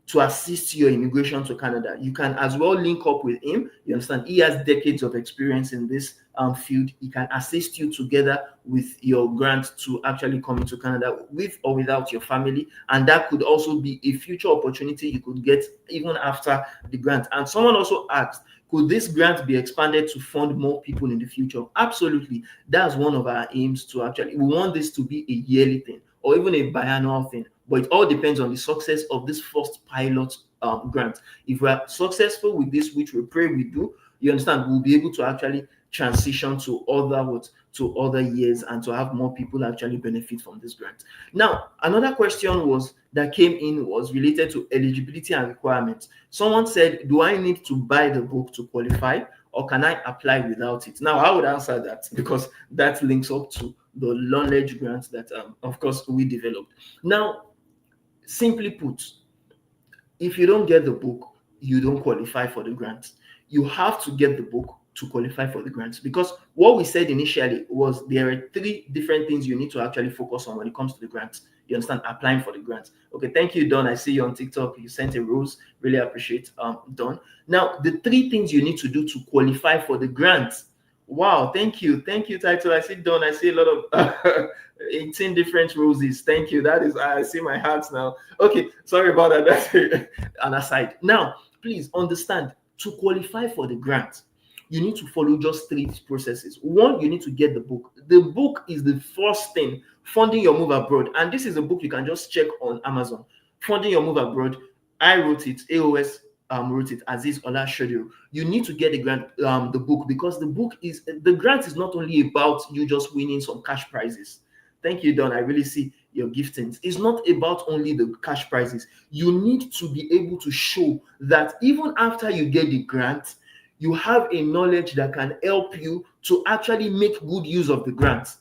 to assist your immigration to Canada, you can as well link up with him. You understand? He has decades of experience in this field. He can assist you together with your grant to actually come into Canada with or without your family. And that could also be a future opportunity you could get even after the grant. And someone also asked, could this grant be expanded to fund more people in the future? Absolutely. That's one of our aims to actually, we want this to be a yearly thing or even a biannual thing. But it all depends on the success of this first pilot grant. If we are successful with this, which we pray we do, you understand, we'll be able to actually transition to other years and to have more people actually benefit from this grant. Now, another question that came in was related to eligibility and requirements. Someone said, do I need to buy the book to qualify or can I apply without it? Now, I would answer that because that links up to the knowledge grant that, of course, we developed. Now, simply put, if you don't get the book, you don't qualify for the grant. You have to get the book to qualify for the grant because what we said initially was there are three different things you need to actually focus on when it comes to the grant. You understand? Applying for the grant. Okay, thank you, Don. I see you on TikTok. You sent a rose. Really appreciate Don. Now, the three things you need to do to qualify for the grant. Wow, thank you, Title. I see Don. I see a lot of 18 different roses. Thank you. That is, I see my heart now. Okay, sorry about that. That's an aside. Now, please understand, to qualify for the grant, you need to follow just three processes. One, you need to get the book. The book is the first thing, funding your move abroad. And this is a book you can just check on Amazon. Funding your move abroad. I wrote it, A.O.S wrote it, Aziz Ola Shedu. You need to get the grant, the book, because the grant is not only about you just winning some cash prizes. Thank you, Don. I really see your giftings. It's not about only the cash prizes. You need to be able to show that even after you get the grant, you have a knowledge that can help you to actually make good use of the grant.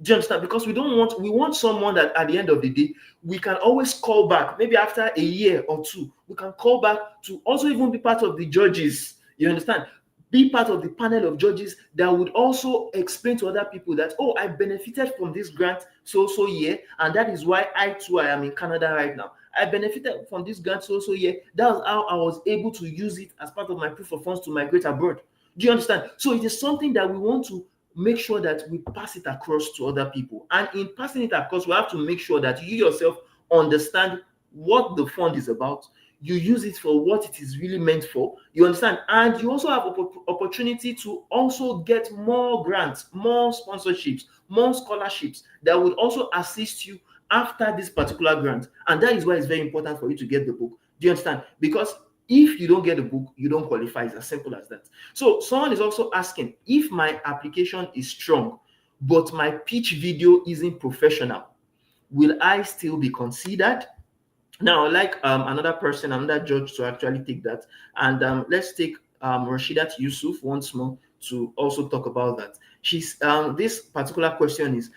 Do you understand? Because we want someone that at the end of the day, we can always call back, maybe after a year or two, we can call back to also even be part of the judges. You understand? be part of the panel of judges that would also explain to other people that, oh, I benefited from this grant so year, and that is why I am in Canada right now. I benefited from this grant so year. That was how I was able to use it as part of my proof of funds to migrate abroad. Do you understand? So it is something that we want to make sure that we pass it across to other people. And in passing it across, we have to make sure that you yourself understand what the fund is about. You use it for what it is really meant for. You understand? And you also have opportunity to also get more grants, more sponsorships, more scholarships that would also assist you after this particular grant. And that is why it's very important for you to get the book. Do you understand? Because if you don't get a book, you don't qualify. It's as simple as that. So someone is also asking, if my application is strong, but my pitch video isn't professional, will I still be considered? Now, like another judge to actually take that. And let's take Rashidat Yusuf once more to also talk about that. She's this particular question is,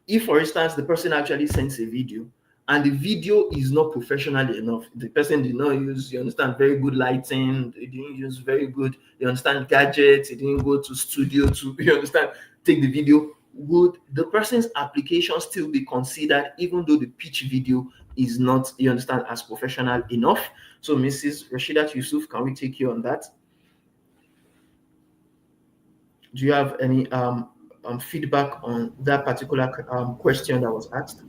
if for instance the person actually sends a video and the video is not professional enough, the person did not use, you understand, very good lighting, they didn't use very good, you understand, gadgets, it didn't go to studio to, you understand, take the video, would the person's application still be considered even though the pitch video is not, you understand, as professional enough? So Mrs. Rashidat Yusuf, can we take you on that? Do you have any feedback on that particular question that was asked?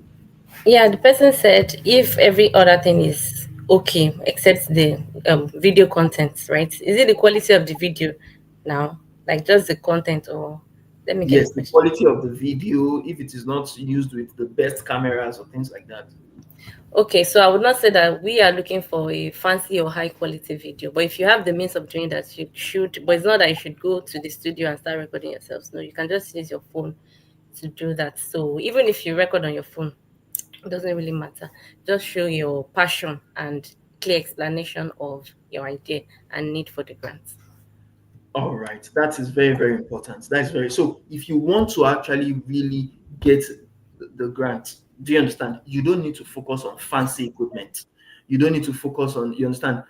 Yeah, the person said if every other thing is okay except the video content, right? Is it the quality of the video now, like just the content, or let me get the Yes, the question. quality of the video, if it is not used with the best cameras or things like that. Okay, so I would not say that we are looking for a fancy or high quality video, but if you have the means of doing that, you should. But it's not that you should go to the studio and start recording yourselves. No, you can just use your phone to do that. So even if you record on your phone, it doesn't really matter. Just show your passion and clear explanation of your idea and need for the grant. All right, that is very, very important. That is very, so if you want to actually really get the grant, do you understand? You don't need to focus on fancy equipment. You don't need to focus on, you understand,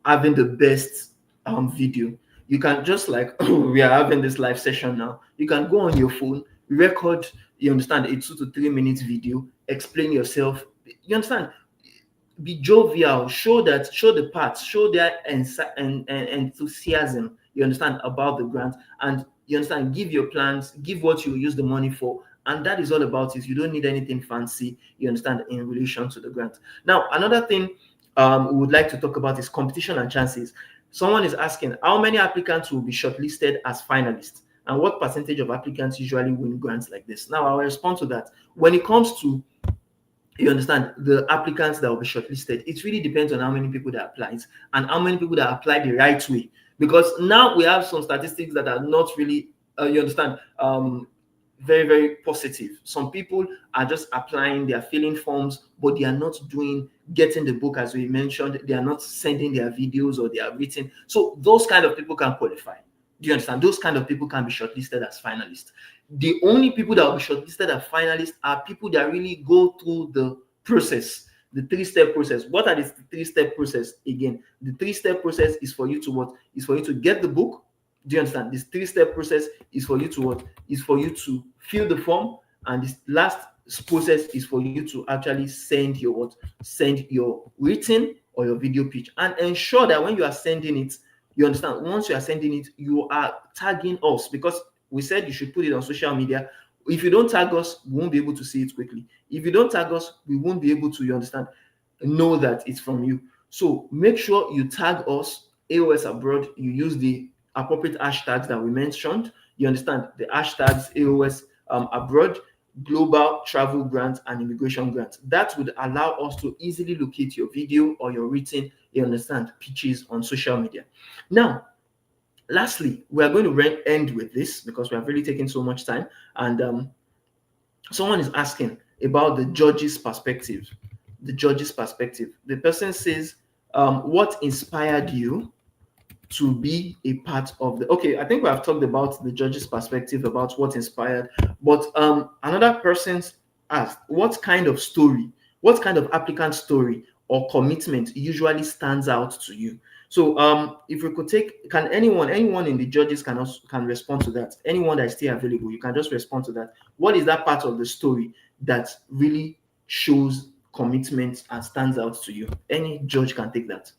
having the best video. You can just like we are having this live session now. You can go on your phone, record, you understand, a 2 to 3 minute video, explain yourself. You understand? Be jovial, show the parts, show their enthusiasm, you understand, about the grant, and you understand, give your plans, give what you use the money for, and that is all about it. You don't need anything fancy, you understand, in relation to the grant. Now, another thing we would like to talk about is competition and chances. Someone is asking, how many applicants will be shortlisted as finalists, and what percentage of applicants usually win grants like this? Now, I'll respond to that. When it comes to, you understand, the applicants that will be shortlisted, it really depends on how many people that applies and how many people that apply the right way, because now we have some statistics that are not really you understand, very, very positive. Some people are just applying, they are filling forms, but they are not doing, getting the book, as we mentioned, they are not sending their videos or they are written. So those kind of people can qualify. Do you understand? Those kind of people can be shortlisted as finalists. The only people that will be shortlisted as finalists are people that really go through the process, the 3-step process. What are the 3-step process? Again, the 3-step process is for you to what? Is for you to get the book. Do you understand? This 3-step process is for you to what? Is for you to fill the form, and this last process is for you to actually send your what? Send your written or your video pitch, and ensure that when you are sending it, you understand, once you are sending it, you are tagging us, because we said you should put it on social media. If you don't tag us, we won't be able to see it quickly. If you don't tag us, we won't be able to, you understand, know that it's from you. So make sure you tag us, A.O.S Abroad. You use the appropriate hashtags that we mentioned. You understand, the hashtags A.O.S Abroad, Global Travel Grant, and Immigration Grant. That would allow us to easily locate your video or your written, you understand, pitches on social media. Now, lastly, we are going to end with this because we have really taken so much time. And someone is asking about the judge's perspective. The judge's perspective. The person says, what inspired you to be a part of the, okay, I think we have talked about the judge's perspective, about what inspired, but another person's asked, what kind of story, what kind of applicant story or commitment usually stands out to you? So if we could take, can anyone in the judges can also can respond to that? Anyone that is still available, you can just respond to that. What is that part of the story that really shows commitment and stands out to you? Any judge can take that.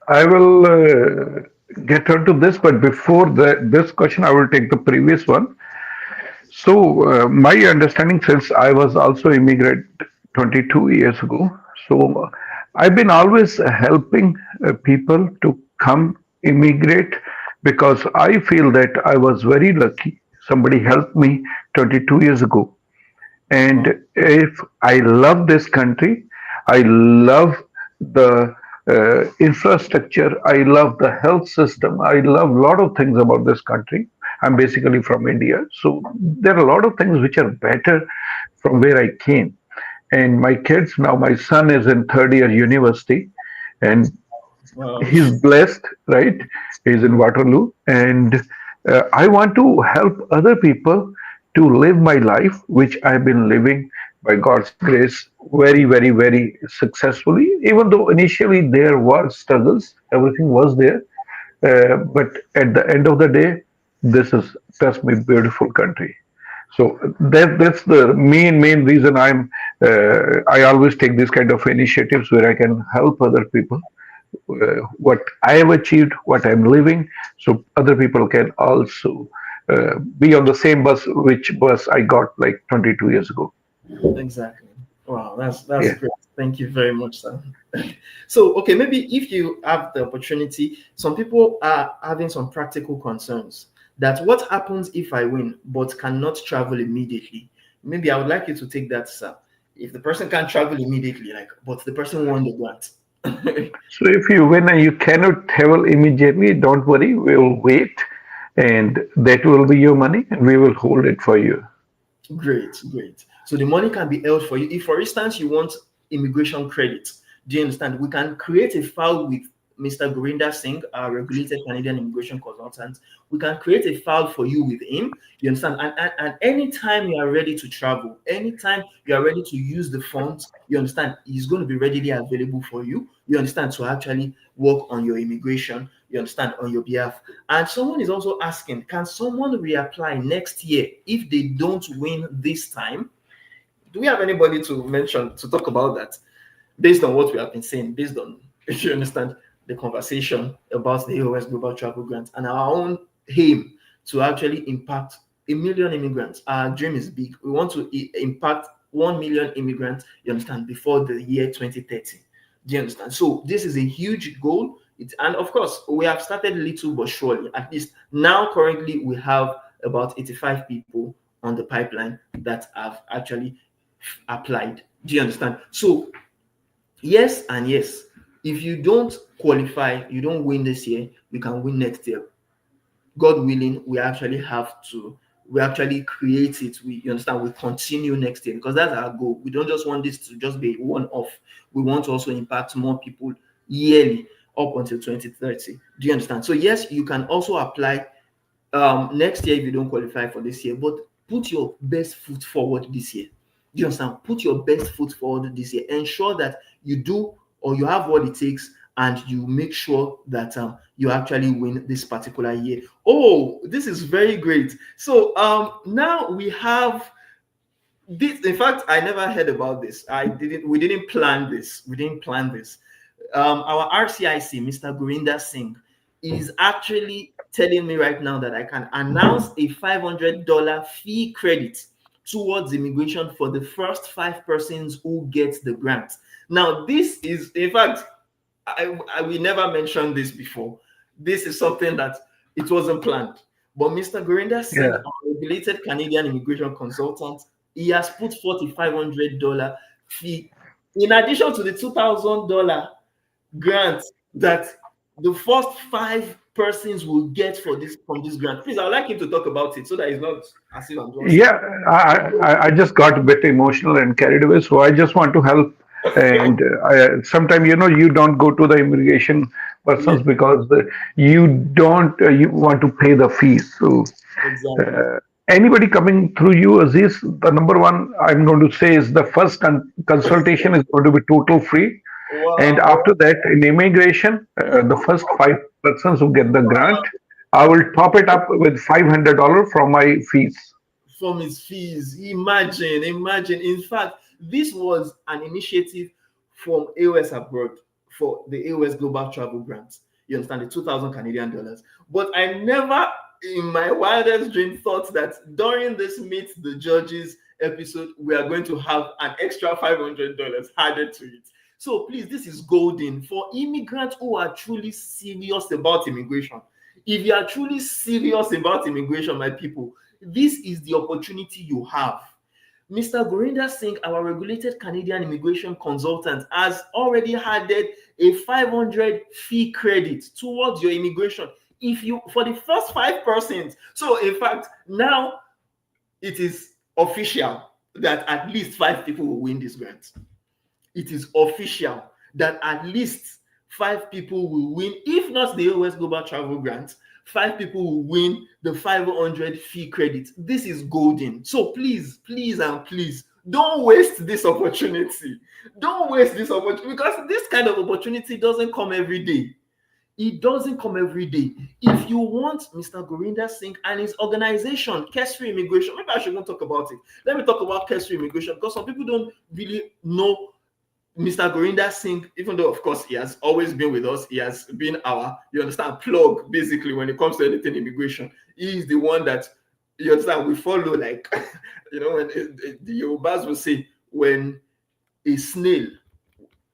I will get onto this, but before this question, I will take the previous one. So, my understanding, since I was also immigrant 22 years ago, so I've been always helping people to come immigrate because I feel that I was very lucky. Somebody helped me 22 years ago. Wow. And if I love this country, I love the infrastructure, I love the health system, I love a lot of things about this country. I'm basically from India, so there are a lot of things which are better from where I came. And my kids now, my son is in third year university, and Wow. he's blessed, right? He's in Waterloo, and I want to help other people to live my life, which I've been living by God's grace very, very, very successfully. Even though initially there were struggles, everything was there, but at the end of the day, this is trust me, beautiful country. So that's the main reason I always take this kind of initiatives where I can help other people what I have achieved, what I'm living, so other people can also be on the same bus which bus I got like 22 years ago. Exactly. Wow, that's Yeah. great. Thank you very much, sir. So, okay, maybe if you have the opportunity, some people are having some practical concerns that what happens if I win but cannot travel immediately? Maybe I would like you to take that, sir. If the person can't travel immediately, like, but the person won the grant. So if you win and you cannot travel immediately, don't worry, we will wait, and that will be your money, and we will hold it for you. Great, great. So the money can be held for you. If, for instance, you want immigration credit, do you understand? We can create a file with Mr. Gurinder Singh, our regulated Canadian immigration consultant. We can create a file for you with him. You understand? And anytime you are ready to travel, anytime you are ready to use the funds, you understand, he's going to be readily available for you. You understand? To actually work on your immigration, you understand, on your behalf. And someone is also asking, can someone reapply next year if they don't win this time? Do we have anybody to mention to talk about that based on what we have been saying, based on, if you understand, the conversation about the A.O.S Global Travel Grant and our own aim to actually impact 1 million immigrants? Our dream is big. We want to impact 1 million immigrants, you understand, before the year 2030. Do you understand? So this is a huge goal. And of course, we have started little but surely. At least now, currently, we have about 85 people on the pipeline that have actually applied. Do you understand? So yes and yes. If you don't qualify, you don't win this year, you can win next year. God willing, we actually create it. We, you understand, we continue next year because that's our goal. We don't just want this to just be one off. We want to also impact more people yearly up until 2030. Do you understand? So yes, you can also apply next year if you don't qualify for this year, but put your best foot forward this year. Do you understand? Put your best foot forward this year. Ensure that you do or you have what it takes, and you make sure that you actually win this particular year. Oh, this is very great. So now we have this. In fact, I never heard about this. We didn't plan this. We didn't plan this. Our RCIC, Mr. Gurinder Singh, is actually telling me right now that I can announce a $500 fee credit towards immigration for the first 5 persons who get the grant. Now, this is, in fact, we never mentioned this before. This is something that it wasn't planned. But Mr. Gurinder Singh, Yeah. our regulated Canadian immigration consultant, he has put $4,500 fee in addition to the $2,000 grant that the first 5 persons will get for this from this grant. Please, I'd like him to talk about it so that it's not as if I'm just Yeah, I just got a bit emotional and carried away, so I just want to help. And sometimes, you don't go to the immigration yeah, persons because you don't, you want to pay the fees. So exactly. anybody coming through you, Aziz, the number one I'm going to say is the first consultation is going to be total free. And Wow. after that, in immigration, the first 5 persons who get the grant, I will top it up with $500 from my fees. From his fees. Imagine, imagine. In fact, this was an initiative from AOS abroad for the AOS Global Travel Grant. You understand, the 2,000 Canadian dollars. But I never, in my wildest dream, thought that during this Meet the Judges episode, we are going to have an extra $500 added to it. So please, this is golden for immigrants who are truly serious about immigration. If you are truly serious about immigration, my people, this is the opportunity you have. Mr. Gurinder Singh, our regulated Canadian immigration consultant, has already added a 500 fee credit towards your immigration if you for the first 5%. So in fact, now it is official that at least 5 people will win this grant. It is official that at least 5 people will win, if not the A.O.S Global Travel Grant, 5 people will win the 500 fee credit. This is golden. So please, please, and please, don't waste this opportunity. Don't waste this opportunity, because this kind of opportunity doesn't come every day. It doesn't come every day. If you want Mr. Gurinder Singh and his organization, Kesri Immigration, maybe I shouldn't talk about it. Let me talk about Kesri Immigration, because some people don't really know Mr. Gurinder Singh, even though, of course, he has always been with us. He has been our, you understand, plug, basically, when it comes to anything immigration. He is the one that, you understand, we follow, like, when the Yorubas will say, when a snail,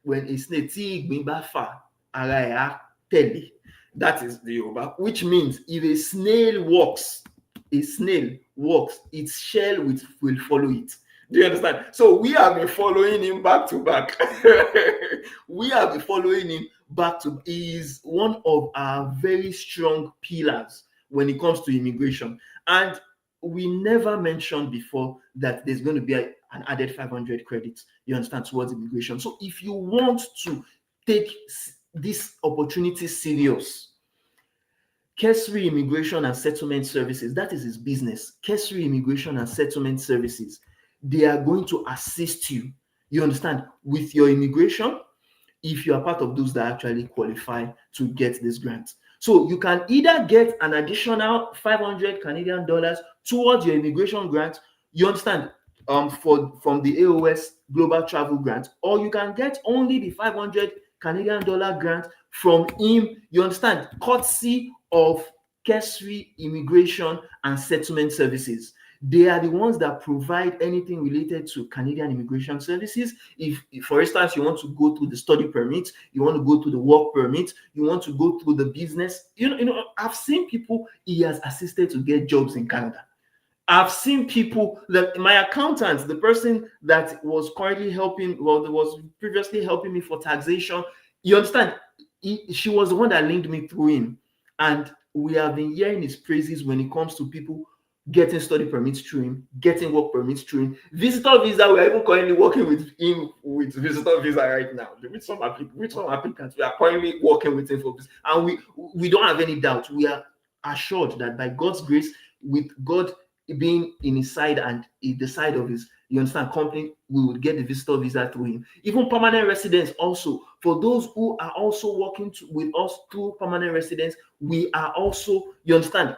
tí ìgbín bá fà, ara ẹ̀ á tẹ̀lé. That is the Yoruba, which means if a snail walks, its shell will follow it. Do you understand? So we have been following him back to back. We have been following him back to back. He is one of our very strong pillars when it comes to immigration. And we never mentioned before that there's going to be an added 500 credits, you understand, towards immigration. So if you want to take this opportunity serious, Kesri Immigration and Settlement Services, that is his business. Kesri Immigration and Settlement Services, they are going to assist you, you understand, with your immigration if you are part of those that actually qualify to get this grant. So you can either get an additional 500 Canadian dollars towards your immigration grant, you understand, from the A.O.S Global Travel Grant, or you can get only the 500 Canadian dollar grant from him, you understand, courtesy of Kesri Immigration and Settlement Services. They are the ones that provide anything related to Canadian immigration services. If, for instance, you want to go through the study permit, you want to go through the work permit, you want to go through the business, I've seen people he has assisted to get jobs in Canada. I've seen people that my accountant, the person that was currently helping, well, that was previously helping me for taxation, you understand, she was the one that linked me through him. And we have been hearing his praises when it comes to people getting study permits through him, getting work permits through him. Visitor visa, we are even currently working with him with visitor visa right now. With some applicants, we are currently working with him for this. And we don't have any doubt. We are assured that by God's grace, with God being in his side and in the side of his, you understand, company, we would get the visitor visa through him. Even permanent residents also, for those who are also working with us through permanent residents, we are also, you understand,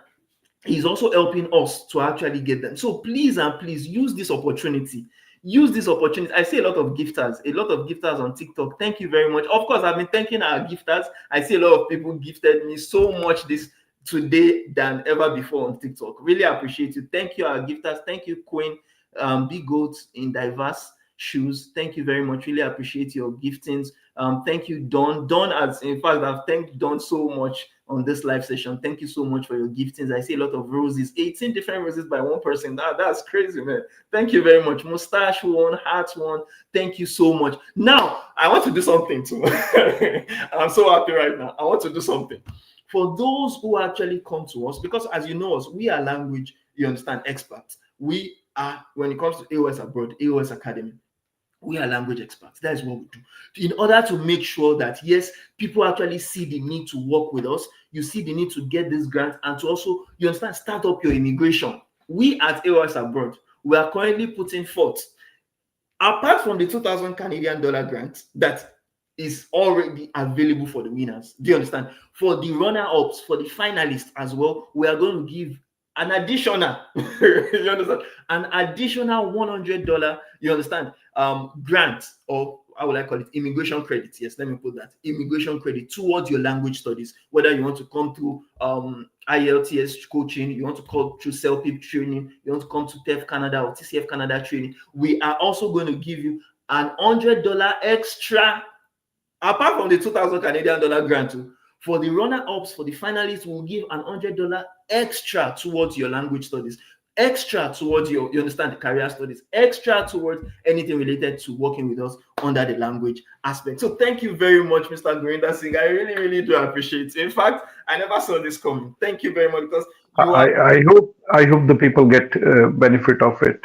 he's also helping us to actually get them. So please and please use this opportunity. Use this opportunity. I see a lot of gifters on TikTok. Thank you very much. Of course, I've been thanking our gifters. I see a lot of people gifted me so much this today than ever before on TikTok. Really appreciate you. Thank you, our gifters. Thank you, Queen, Big Goats in Diverse Shoes. Thank you very much. Really appreciate your giftings. Thank you, Don. In fact, I've thanked Don so much on this live session. Thank you so much for your giftings. I see a lot of roses, 18 different roses by one person. That's crazy, man. Thank you very much. Mustache one, heart one. Thank you so much. Now, I want to do something too. I'm so happy right now. I want to do something. For those who actually come to us, because as you know us, we are language, you understand, experts. We are, when it comes to A.O.S Abroad, A.O.S Academy, we are language experts. That is what we do. In order to make sure that, yes, people actually see the need to work with us, you see the need to get this grant, and to also, you understand, start up your immigration. We at A.O.S Abroad, we are currently putting forth, apart from the 2,000 Canadian dollar grant that is already available for the winners. Do you understand? For the runner-ups, for the finalists as well, we are going to give an additional you understand, an additional $100, you understand, grant, or how would I call it, immigration credit. Yes, let me put that, immigration credit towards your language studies, whether you want to come through IELTS coaching, you want to come through CELPIP training, you want to come to TEF Canada or TCF Canada training. We are also going to give you an $100 extra, apart from the 2,000 Canadian dollar grant too. For the runner-ups, for the finalists, we'll give an $100 extra towards your language studies, extra towards your, you understand, the career studies, extra towards anything related to working with us under the language aspect. So thank you very much, Mr. Gurinder Singh. I really, really do appreciate it. In fact, I never saw this coming. Thank you very much, because you are. I hope the people get benefit of it.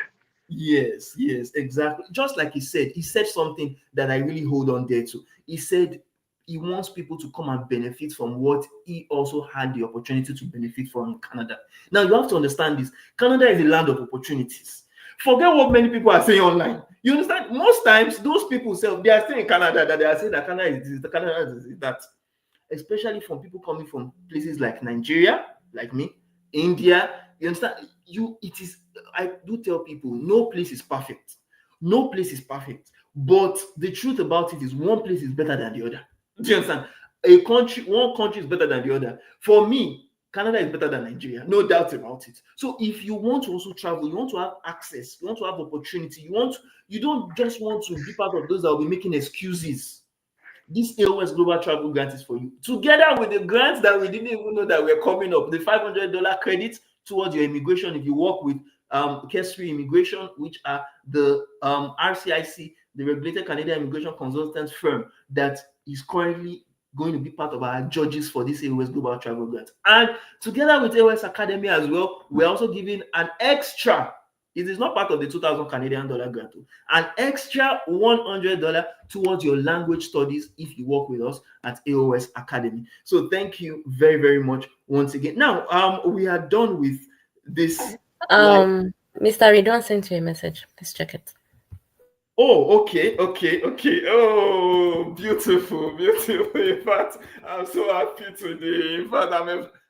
Yes, yes, exactly. Just like he said something that I really hold on there to. He said he wants people to come and benefit from what he also had the opportunity to benefit from in Canada. Now, you have to understand this. Canada is a land of opportunities. Forget what many people are saying online. You understand? Most times, those people say they are still in Canada, that they are saying that Canada is this, Canada is that. Especially from people coming from places like Nigeria, like me, India. You understand? It is. I do tell people, no place is perfect. No place is perfect. But the truth about it is, one place is better than the other. Do you understand? One country is better than the other. For me, Canada is better than Nigeria, no doubt about it. So if you want to also travel, you want to have access, you want to have opportunity, you don't just want to be part of those that will be making excuses. This A.O.S Global Travel Grant is for you. Together with the grants that we didn't even know that were coming up, the $500 credit towards your immigration if you work with Case-Free Immigration, which are the RCIC, the Regulated Canadian Immigration Consultants firm that is currently going to be part of our judges for this A.O.S Global Travel Grant. And together with A.O.S Academy as well, we're also giving an extra, it is not part of the 2,000 Canadian dollar grant, an extra $100 towards your language studies if you work with us at A.O.S Academy. So thank you very, very much once again. Now, we are done with this. Mr. Ridwan sent you a message. Please check it. Oh, okay. Oh, beautiful. In fact, I'm so happy today. In fact,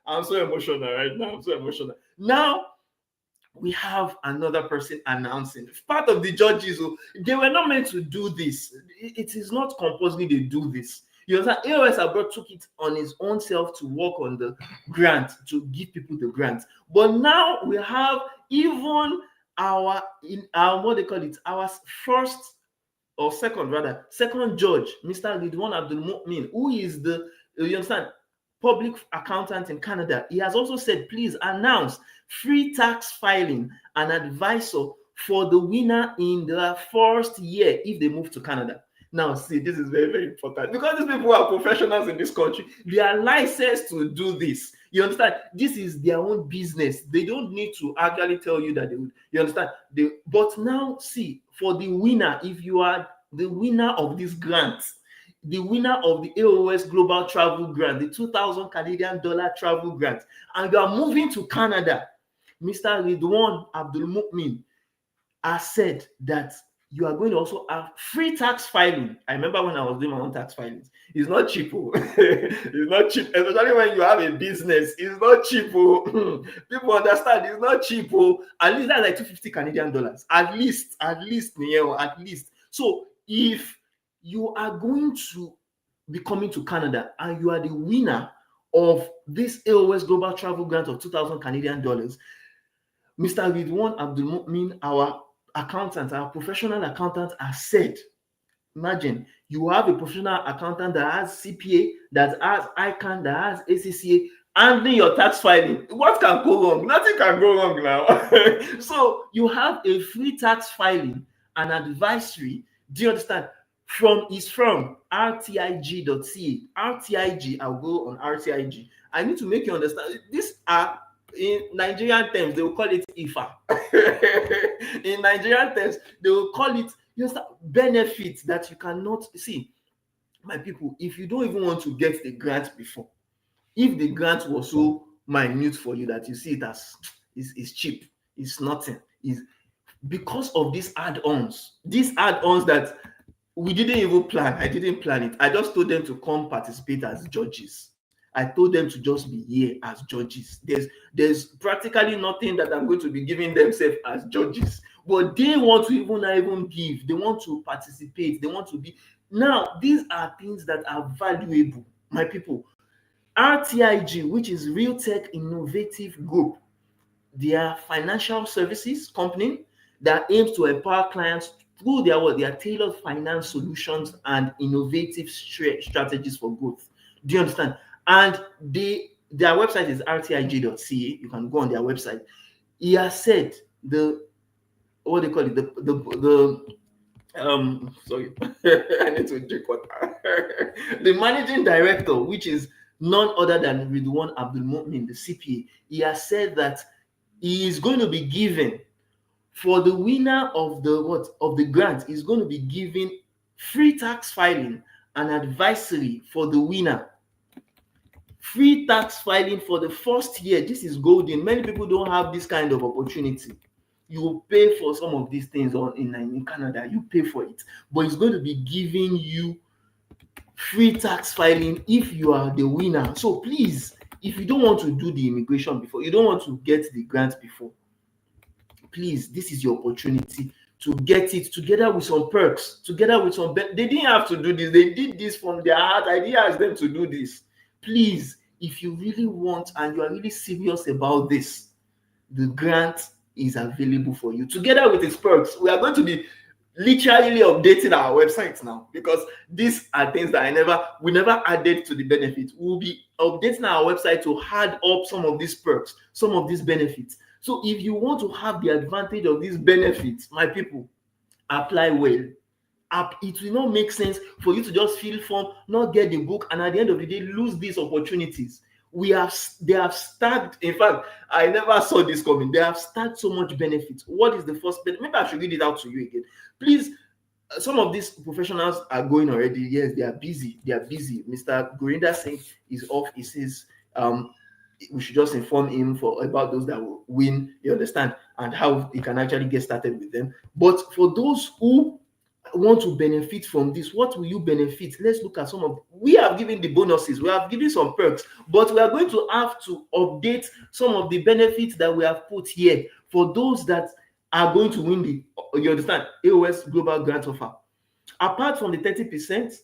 I'm so emotional right now. I'm so emotional. Now, we have another person announcing. Part of the judges, they were not meant to do this. It is not compulsory they do this. You understand? A.O.S Abroad took it on his own self to work on the grant, to give people the grant. But now we have even our what they call it, our first or second judge, Mr. Ridwan Abdul-Mu'min, who is the, you understand, public accountant in Canada. He has also said, please announce free tax filing and advisor for the winner in the first year if they move to Canada. Now, see, this is very, very important because these people are professionals in this country. They are licensed to do this. You understand? This is their own business. They don't need to actually tell you that they would. You understand? But now, see, for the winner, if you are the winner of this grant, the winner of the A.O.S Global Travel Grant, the 2,000 Canadian dollar travel grant, and you are moving to Canada, Mr. Ridwan Abdul-Mu'min has said that you are going to also have free tax filing. I remember when I was doing my own tax filings. It's not cheap. It's not cheap, especially when you have a business. It's not cheap. People understand it's not cheap. At least that's like 250 Canadian dollars. At least. So if you are going to be coming to Canada and you are the winner of this A.O.S Global Travel Grant of 2,000 Canadian dollars, Mr. Ridwan Abdul-Mu'min, our accountant, our professional accountant, has said, imagine you have a professional accountant that has CPA, that has ICANN, that has ACCA, handling your tax filing. What can go wrong? Nothing can go wrong now. So you have a free tax filing and advisory. Do you understand? From rtig.ca. RTIG, I'll go on RTIG. I need to make you understand. These are, in Nigerian terms, they will call it IFA. In Nigerian terms, they will call it benefits that you cannot see. My people, if you don't even want to get the grant before, if the grant was so minute for you that you see it as it's cheap, it's nothing, is because of these add-ons that we didn't even plan. I didn't plan it. I just told them to come participate as judges. I told them to just be here as judges. There's practically nothing that I'm going to be giving themselves as judges. But they want to even give. They want to participate. They want to be. Now, these are things that are valuable, my people. RTIG, which is Real Tech Innovative Group, they are financial services company that aims to empower clients through their tailored finance solutions and innovative strategies for growth. Do you understand? And their website is rtig.ca. You can go on their website. He has said the what they call it the sorry, I need to drink water. The managing director, which is none other than Ridwan Abdul Mu'min, the CPA, he has said that he is going to be given for the winner of the grant is going to be given free tax filing and advisory for the winner. Free tax filing for the first year. This is golden. Many people don't have this kind of opportunity. You pay for some of these things in Canada. You pay for it, but it's going to be giving you free tax filing if you are the winner. So please, if you don't want to do the immigration before, you don't want to get the grant before, please, this is your opportunity to get it together with some perks, together with some. They didn't have to do this. They did this from their heart. I didn't ask them to do this. Please, if you really want and you are really serious about this, the grant is available for you together with its perks. We are going to be literally updating our website now because these are things that we never added to the benefit. We'll be updating our website to add up some of these perks, some of these benefits. So if you want to have the advantage of these benefits, my people, apply well. It will not make sense for you to just fill form, not get the book, and at the end of the day lose these opportunities. They have stacked. In fact, I never saw this coming. They have stacked so much benefits. What is the first benefit? Maybe I should read it out to you again. Please, some of these professionals are going already. Yes, they are busy. Mr. Gurinder Singh is off. He says we should just inform him about those that will win, you understand, and how he can actually get started with them. But for those who want to benefit from this, what will you benefit? Let's look at we have given the bonuses, we have given some perks, but we are going to have to update some of the benefits that we have put here for those that are going to win you understand, A.O.S Global Grant offer. Apart from the 30%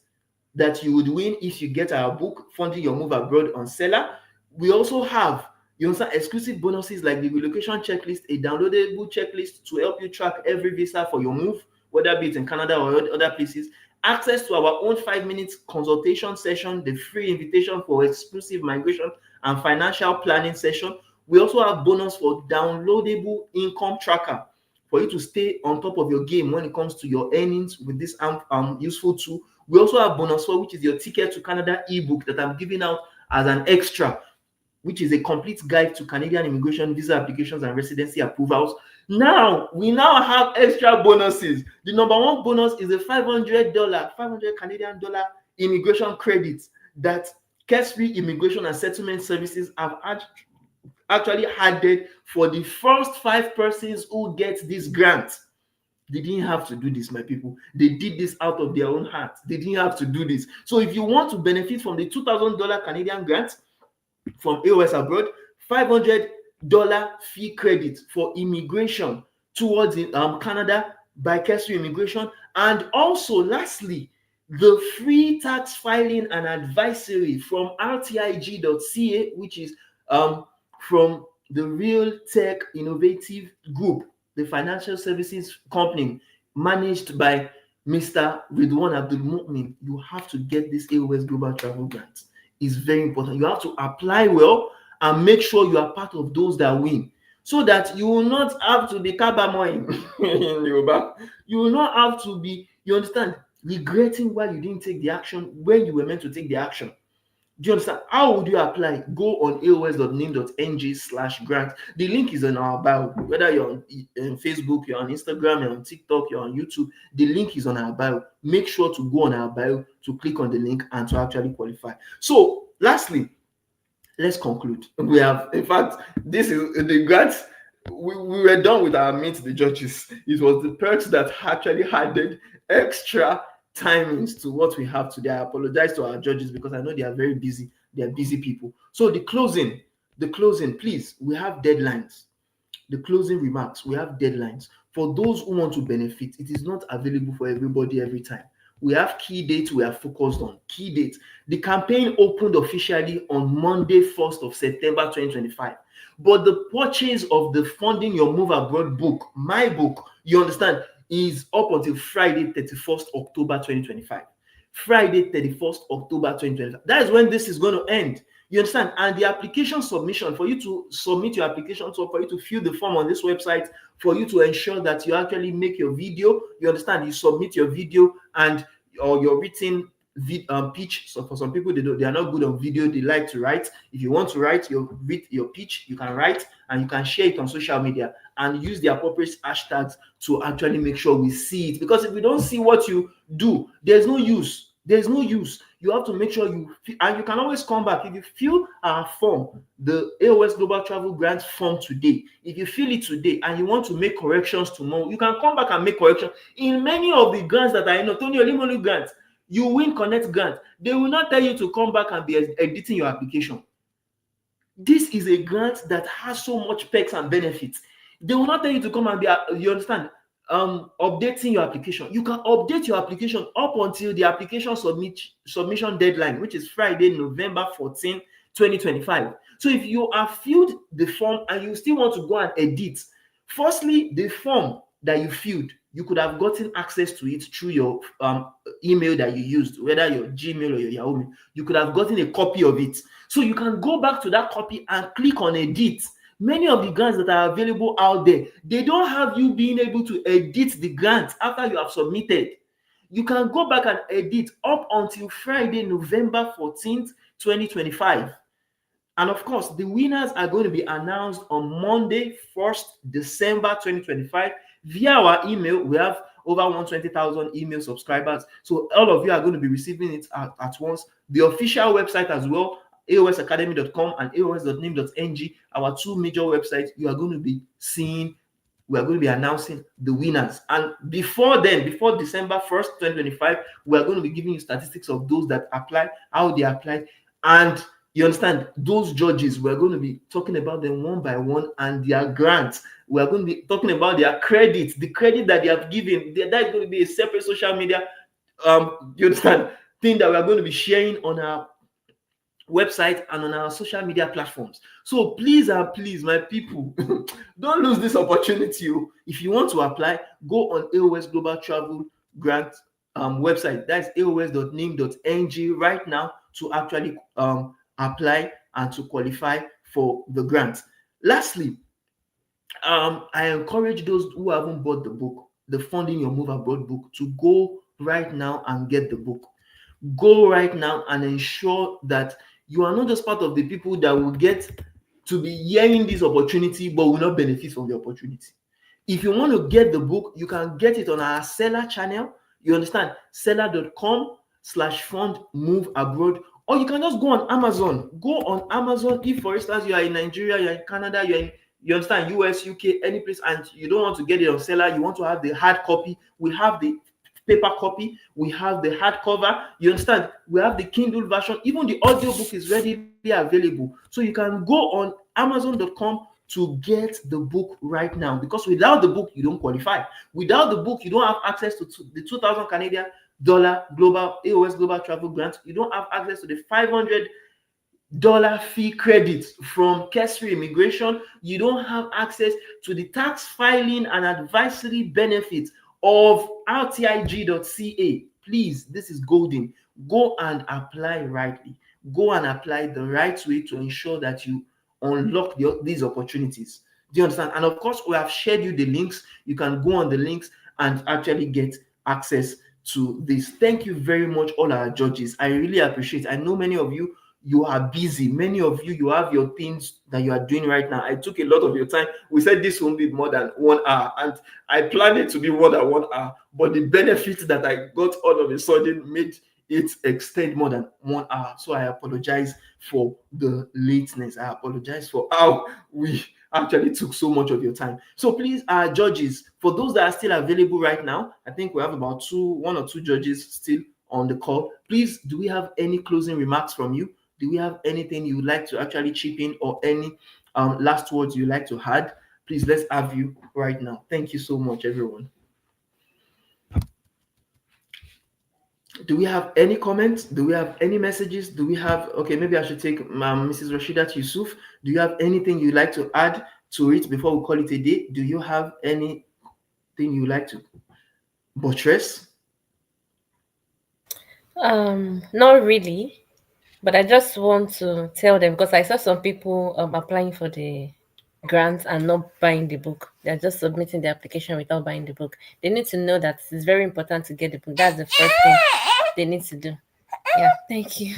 that you would win if you get our book, Funding Your Move Abroad on Seller, we also have exclusive bonuses like the relocation checklist, a downloadable checklist to help you track every visa for your move, whether be it in Canada or other places, access to our own 5-minute consultation session, the free invitation for exclusive migration and financial planning session. We also have bonus for downloadable income tracker for you to stay on top of your game when it comes to your earnings with this useful tool. We also have bonus for which is your ticket to Canada ebook that I'm giving out as an extra, which is a complete guide to Canadian immigration, visa applications, and residency approvals. Now, we have extra bonuses. The number one bonus is a $500 Canadian dollar immigration credit that Kesri Immigration and Settlement Services have actually added for the first 5 persons who get this grant. They didn't have to do this, my people. They did this out of their own heart. They didn't have to do this. So if you want to benefit from the $2,000 Canadian grant from A.O.S Abroad, $500 fee credit for immigration towards Canada by Kesri Immigration, and also lastly, the free tax filing and advisory from rtig.ca, which is from the Real Tech Innovative Group, the financial services company managed by Mr. Ridwan Abdul Mu'min. You have to get this A.O.S Global Travel Grant. It's very important. You have to apply well and make sure you are part of those that win, so that you will not have to be kabamoing in Yoruba. You will not have to be, you understand, regretting why you didn't take the action when you were meant to take the action. Do you understand? How would you apply? Go on aos.nin.ng/grant. The link is on our bio. Whether you're on Facebook, you're on Instagram, you're on TikTok, you're on YouTube, the link is on our bio. Make sure to go on our bio to click on the link and to actually qualify. So, lastly, let's conclude. We have, in fact, this is the grant. We were done with our meet the judges. It was the perks that actually added extra timings to what we have today. I apologize to our judges because I know they are very busy. They are busy people. So the closing, please, we have deadlines. The closing remarks, we have deadlines. For those who want to benefit, it is not available for everybody every time. We have key dates we are focused on. Key dates. The campaign opened officially on Monday, 1st of September 2025. But the purchase of the Funding Your Move Abroad book, my book, you understand, is up until Friday, 31st October 2025. Friday, 31st October 2025. That is when this is going to end. You understand? And the application submission, for you to submit your application, so for you to fill the form on this website, for you to ensure that you actually make your video, you understand, you submit your video and or your written pitch. So for some people, they are not good on video, they like to write. If you want to write your pitch, you can write and you can share it on social media and use the appropriate hashtags to actually make sure we see it. Because if we don't see what you do, there's no use. There's no use. You have to make sure and you can always come back. If you fill our form, the A.O.S Global Travel Grant form today, if you fill it today and you want to make corrections tomorrow, you can come back and make corrections. In many of the grants that are in Tony Olimolu grants, you win Connect grant, they will not tell you to come back and be editing your application. This is a grant that has so much perks and benefits. They will not tell you to come and be, you understand, updating your application. You can update your application up until the application submission deadline, which is Friday, November 14, 2025. So if you have filled the form and you still want to go and edit, firstly, the form that you filled, you could have gotten access to it through your email that you used, whether your Gmail or your Yahoo Mail. You could have gotten a copy of it. So you can go back to that copy and click on edit. Many of the grants that are available out there, they don't have you being able to edit the grant after you have submitted. You can go back and edit up until Friday, November 14th, 2025. And of course, the winners are going to be announced on Monday, 1st December 2025 via our email. We have over 120,000 email subscribers. So all of you are going to be receiving it at once. The official website as well, aosacademy.com and aos.nim.ng, our two major websites, you are going to be seeing, we are going to be announcing the winners. And before then, before December 1st, 2025, we are going to be giving you statistics of those that apply, how they applied. And you understand, those judges, we're going to be talking about them one by one and their grants. We're going to be talking about their credit, the credit that they have given. That is going to be a separate social media, you understand, thing that we're going to be sharing on our website and on our social media platforms. So please and please, my people, don't lose this opportunity. If you want to apply, go on A.O.S Global Travel Grant website. That's aos.nim.ng right now to actually apply and to qualify for the grant. Lastly, I encourage those who haven't bought the book, the Funding Your Move Abroad book, to go right now and get the book. Go right now and ensure that you are not just part of the people that will get to be hearing this opportunity but will not benefit from the opportunity. If you want to get the book, you can get it on our seller channel. You understand? Seller.com/fund move abroad. Or you can just go on Amazon. Go on Amazon. If, for instance, you are in Nigeria, you're in Canada, you understand, US, UK, any place, and you don't want to get it on seller, you want to have the hard copy, we have the paper copy, we have the hardcover, you understand, we have the Kindle version, even the audiobook is readily available. So you can go on Amazon.com to get the book right now, because without the book, you don't qualify. Without the book, you don't have access to the 2,000 Canadian dollar global A.O.S Global Travel Grant. You don't have access to the $500 fee credit from Kesri Immigration. You don't have access to the tax filing and advisory benefits of rtig.ca. Please, this is golden. Go and apply rightly. Go and apply the right way to ensure that you unlock these opportunities. Do you understand? And of course, we have shared you the links. You can go on the links and actually get access to this. Thank you very much, all our judges. I really appreciate it. I know many of you, you are busy. Many of you, you have your things that you are doing right now. I took a lot of your time. We said this won't be more than 1 hour, and I planned it to be more than 1 hour, but the benefits that I got all of a sudden made it extend more than 1 hour. So I apologize for the lateness. I apologize for how actually took so much of your time. So please, judges, for those that are still available right now, I think we have about one or two judges still on the call. Please, do we have any closing remarks from you? Do we have anything you would like to actually chip in, or any last words you'd like to add? Please, let's have you right now. Thank you so much, everyone. Do we have any comments? Do we have any messages? Do we have, okay, maybe I should take Mrs. Rashidat Yusuf. Do you have anything you'd like to add to it before we call it a day? Do you have anything you'd like to buttress? Not really, but I just want to tell them, because I saw some people applying for the grants and not buying the book. They're just submitting the application without buying the book. They need to know that it's very important to get the book. That's the first thing they need to do. Yeah, thank you.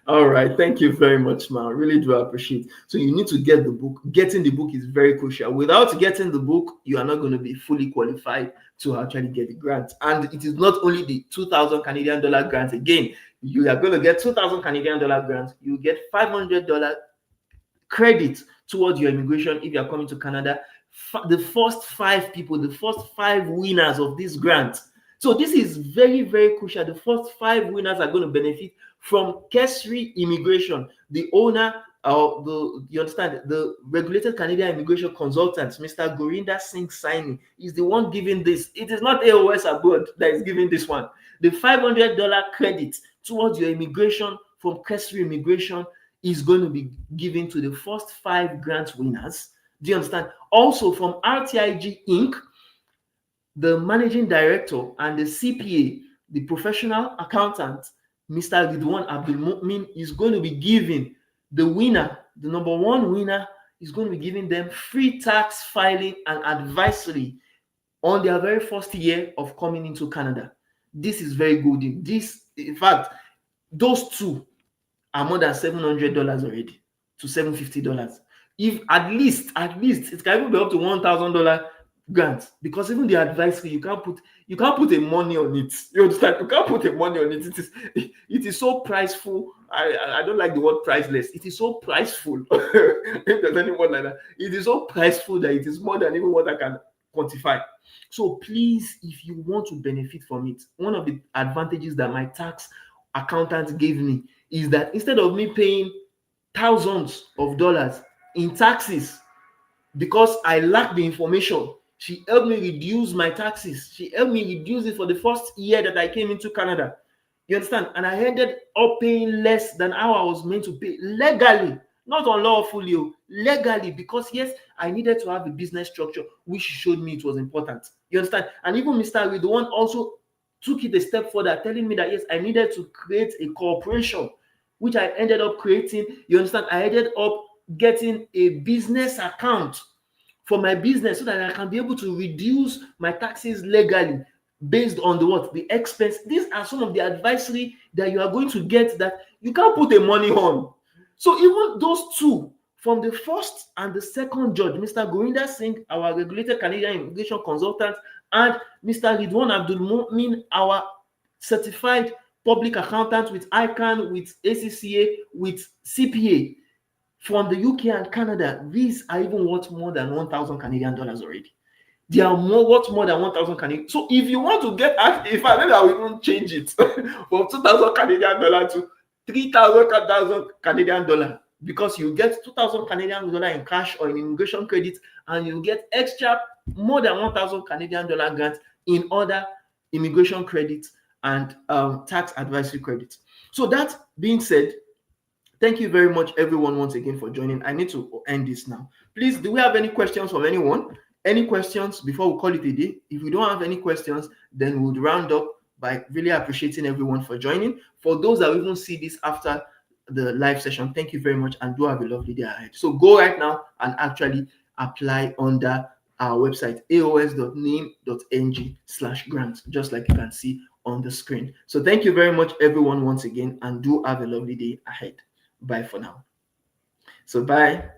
All right, thank you very much, man. Really do appreciate. So you need to get the book. Getting the book is very crucial. Without getting the book, you are not going to be fully qualified to actually get the grant. And it is not only the 2,000 Canadian dollar grant. Again, you are going to get 2,000 Canadian dollar grant. You get $500 credit towards your immigration if you are coming to Canada. The first 5 people, the first 5 winners of this grant. So this is very, very crucial. The first 5 winners are going to benefit from cursory immigration. The owner, you understand, the regulated Canadian immigration consultant, Mr. Gurinder Singh Saini, is the one giving this. It is not A.O.S Abroad that is giving this one. The $500 credit towards your immigration from cursory immigration is going to be given to the first 5 grant winners. Do you understand? Also from RTIG Inc., the managing director and the CPA, the professional accountant, Mr. Ridwan Abdul Mu'min, is going to be giving the winner, the number 1 winner, is going to be giving them free tax filing and advisory on their very first year of coming into Canada. This is very good. In fact, those 2 are more than $700 already to $750. If at least it can even be up to $1,000 grant, because even the advisory, you can't put a money on it. You understand? You can't put a money on it. It is so priceful. I don't like the word priceless. It is so priceful. If there's any word like that, it is so priceful that it is more than even what I can quantify. So please, if you want to benefit from it, one of the advantages that my tax accountant gave me is that instead of me paying thousands of dollars in taxes because I lack the information, she helped me reduce my taxes. She helped me reduce it for the first year that I came into Canada. You understand? And I ended up paying less than how I was meant to pay legally, not unlawfully, legally, because yes, I needed to have a business structure, which showed me it was important. You understand? And even Mr. Ridwan also took it a step further, telling me that yes, I needed to create a corporation, which I ended up creating. You understand? I ended up getting a business account for my business so that I can be able to reduce my taxes legally based on the expense. These are some of the advisory that you are going to get that you can't put the money on. So even those 2, from the first and the second judge, Mr. Gurinder Singh, our regulated Canadian immigration consultant, and Mr. Ridwan Abdul Mu'min, our certified public accountant with ICANN, with ACCA, with CPA, from the UK and Canada, these are even worth more than 1,000 Canadian dollars already. They are worth more than 1,000 Canadian. So if you want to get, if I maybe I will even change it from 2,000 Canadian dollar to 3,000 Canadian dollar, because you get 2,000 Canadian dollar in cash or in immigration credit, and you get extra more than 1,000 Canadian dollar grant in other immigration credit and tax advisory credit. So that being said, thank you very much, everyone, once again for joining. I need to end this now. Please, do we have any questions from anyone? Any questions before we call it a day? If we don't have any questions, then we'll round up by really appreciating everyone for joining. For those that will even see this after the live session, thank you very much, and do have a lovely day ahead. So go right now and actually apply under our website, aos.name.ng/grant, just like you can see on the screen. So thank you very much, everyone, once again, and do have a lovely day ahead. Bye for now. So bye.